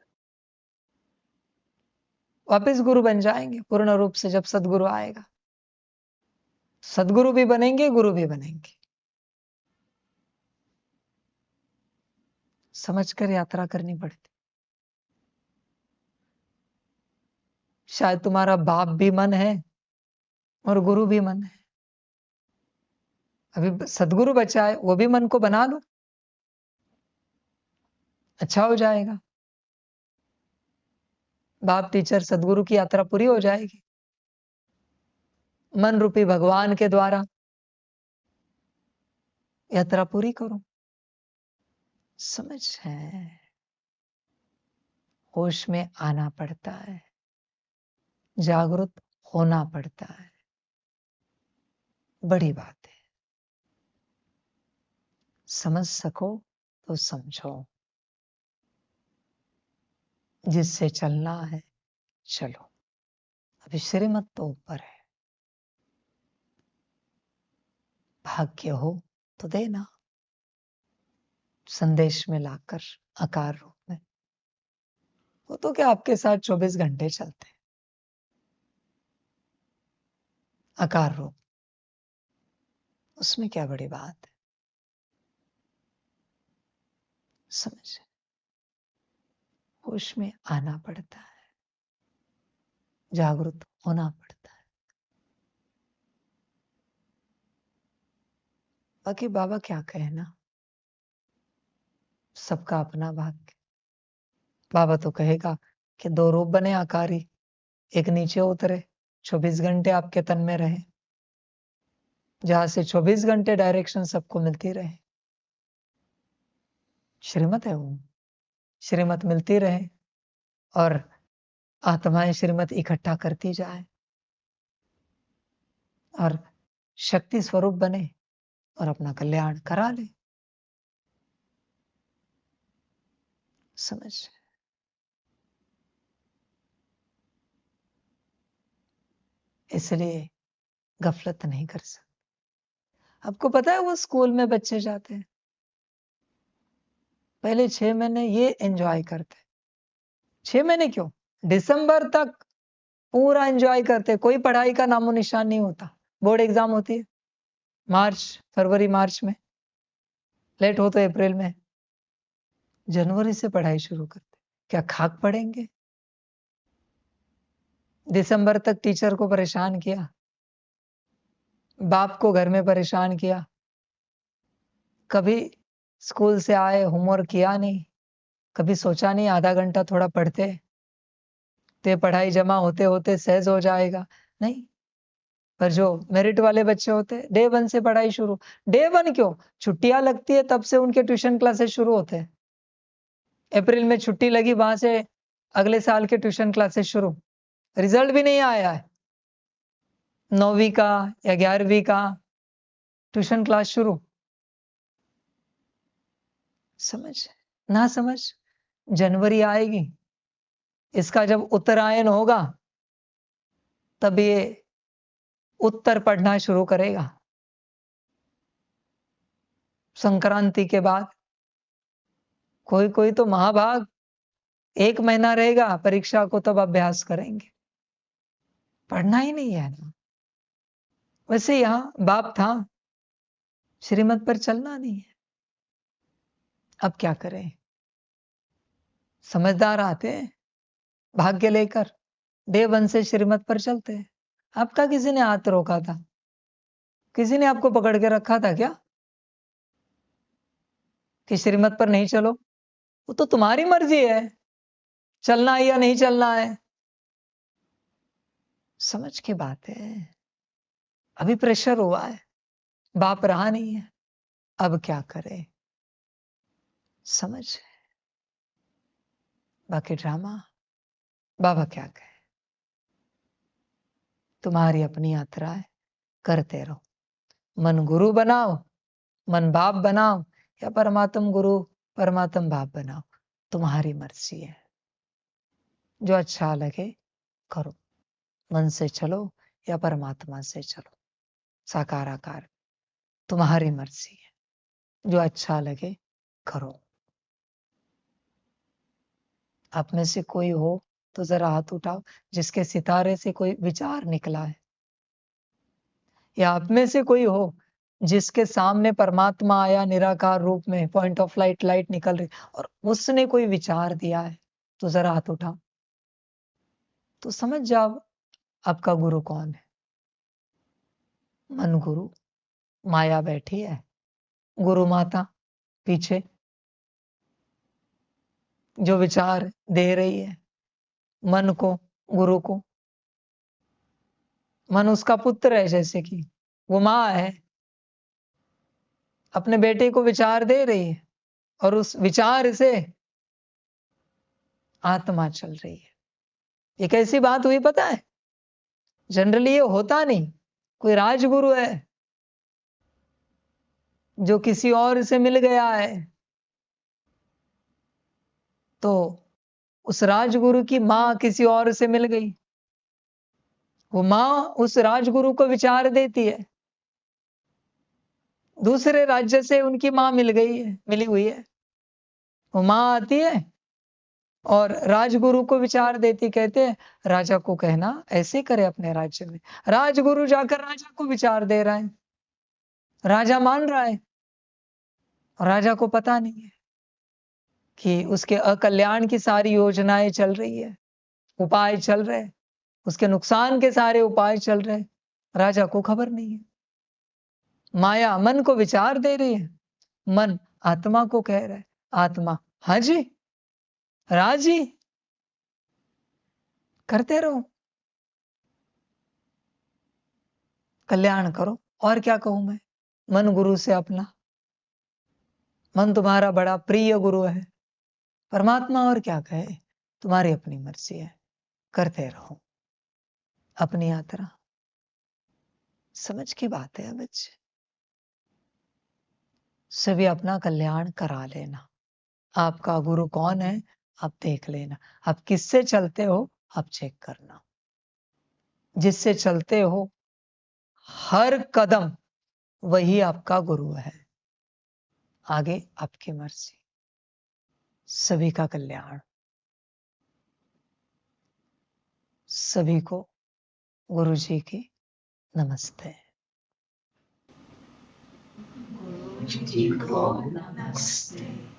वापस गुरु बन जाएंगे पूर्ण रूप से जब सदगुरु आएगा। सदगुरु भी बनेंगे, गुरु भी बनेंगे। समझकर यात्रा करनी पड़ती। शायद तुम्हारा बाप भी मन है और गुरु भी मन है। अभी सदगुरु बचा है, वो भी मन को बना लो, अच्छा हो जाएगा। बाप टीचर सदगुरु की यात्रा पूरी हो जाएगी मन रूपी भगवान के द्वारा। यात्रा पूरी करो। समझ है, होश में आना पड़ता है, जागरूक होना पड़ता है। बड़ी बात है। समझ सको तो समझो, जिससे चलना है चलो। अभी श्रीमत तो ऊपर है, भाग्य हो तो देना संदेश में लाकर आकार रूप में। वो तो क्या आपके साथ 24 घंटे चलते हैं आकार रूप, उसमें क्या बड़ी बात है। समझ, होश में आना पड़ता है, जागरूक होना पड़ता है। बाकी बाबा क्या कहना, सबका अपना भाग्य। बाबा तो कहेगा कि 2 रूप बने आकारी, एक नीचे उतरे, 24 घंटे आपके तन में रहे, जहां से 24 घंटे डायरेक्शन सबको मिलती रहे। श्रीमत है वो, श्रीमत मिलती रहे और आत्माएं श्रीमत इकट्ठा करती जाए और शक्ति स्वरूप बने और अपना कल्याण करा ले। समझ, इसलिए गफलत नहीं कर सकते। आपको पता है वो स्कूल में बच्चे जाते हैं, पहले 6 महीने ये एंजॉय करते। 6 महीने क्यों, दिसंबर तक पूरा एंजॉय करते, कोई पढ़ाई का नामो निशान नहीं होता। बोर्ड एग्जाम होती है मार्च, फरवरी मार्च में, लेट हो तो अप्रैल में, जनवरी से पढ़ाई शुरू करते। क्या खाक पढ़ेंगे? दिसंबर तक टीचर को परेशान किया, बाप को घर में परेशान किया, कभी स्कूल से आए होमवर्क किया नहीं, कभी सोचा नहीं आधा घंटा थोड़ा पढ़ते तो पढ़ाई जमा होते होते सहज हो जाएगा। नहीं, पर जो मेरिट वाले बच्चे होते डे 1 से पढ़ाई शुरू। डे 1 क्यों, छुट्टियां लगती है तब से उनके ट्यूशन क्लासेस शुरू होते हैं। अप्रैल में छुट्टी लगी, वहां से अगले साल के ट्यूशन क्लासेस शुरू। रिजल्ट भी नहीं आया है, 9वीं का या 11वीं का ट्यूशन क्लास शुरू। समझ, ना समझ, जनवरी आएगी, इसका जब उत्तरायण होगा तब ये उत्तर पढ़ना शुरू करेगा। संक्रांति के बाद कोई कोई तो महाभाग 1 महीना रहेगा परीक्षा को, तब अभ्यास करेंगे। पढ़ना ही नहीं है ना। वैसे यहां बाप था, श्रीमत पर चलना नहीं है। अब क्या करें, समझदार आते हैं भाग्य लेकर, डे 1 से श्रीमत पर चलते हैं। आपका किसी ने हाथ रोका था? किसी ने आपको पकड़ के रखा था क्या कि श्रीमत पर नहीं चलो? वो तो तुम्हारी मर्जी है, चलना है या नहीं चलना है। समझ की बात है। अभी प्रेशर हुआ है, बाप रहा नहीं है, अब क्या करें। समझ, बाकी ड्रामा बाबा क्या कहे। तुम्हारी अपनी यात्रा है, करते रहो। मन गुरु बनाओ, मन बाप बनाओ, या परमात्म गुरु परमात्म बाप बनाओ, तुम्हारी मर्जी है। जो अच्छा लगे करो, मन से चलो या परमात्मा से चलो, साकार आकार, तुम्हारी मर्जी है। जो अच्छा लगे करो। आप में से कोई हो तो जरा हाथ उठाओ जिसके सितारे से कोई विचार निकला है, या आप में से कोई हो जिसके सामने परमात्मा आया निराकार रूप में, पॉइंट ऑफ लाइट, लाइट निकल रही और उसने कोई विचार दिया है, तो जरा हाथ उठाओ। तो समझ जाओ आपका गुरु कौन है। मन गुरु, माया बैठी है, गुरु माता पीछे जो विचार दे रही है मन को, गुरु को। मन उसका पुत्र है, जैसे कि वो माँ है, अपने बेटे को विचार दे रही है और उस विचार से आत्मा चल रही है। ये कैसी बात हुई पता है? जनरली ये होता नहीं। कोई राजगुरु है जो किसी और से मिल गया है, तो उस राजगुरु की मां किसी और से मिल गई, वो मां उस राजगुरु को विचार देती है, दूसरे राज्य से उनकी मां मिल गई है, मिली हुई है। वो मां आती है और राजगुरु को विचार देती, कहते हैं राजा को कहना ऐसे करे अपने राज्य में। राजगुरु जाकर राजा को विचार दे रहा है, राजा मान रहा है और राजा को पता नहीं है कि उसके अकल्याण की सारी योजनाएं चल रही है, उपाय चल रहे हैं, उसके नुकसान के सारे उपाय चल रहे हैं, राजा को खबर नहीं है। माया मन को विचार दे रही है, मन आत्मा को कह रहा है, आत्मा हाँ जी राजी, करते रहो, कल्याण करो। और क्या कहूं मैं, मन गुरु से अपना, मन तुम्हारा बड़ा प्रिय गुरु है, परमात्मा और क्या कहे, तुम्हारी अपनी मर्जी है, करते रहो अपनी यात्रा। समझ की बात है बच्चे, सभी अपना कल्याण करा लेना। आपका गुरु कौन है आप देख लेना, आप किससे चलते हो आप चेक करना। जिससे चलते हो हर कदम वही आपका गुरु है, आगे आपकी मर्जी। सभी का कल्याण। सभी को गुरु जी की नमस्ते। गुरु जी को नमस्ते।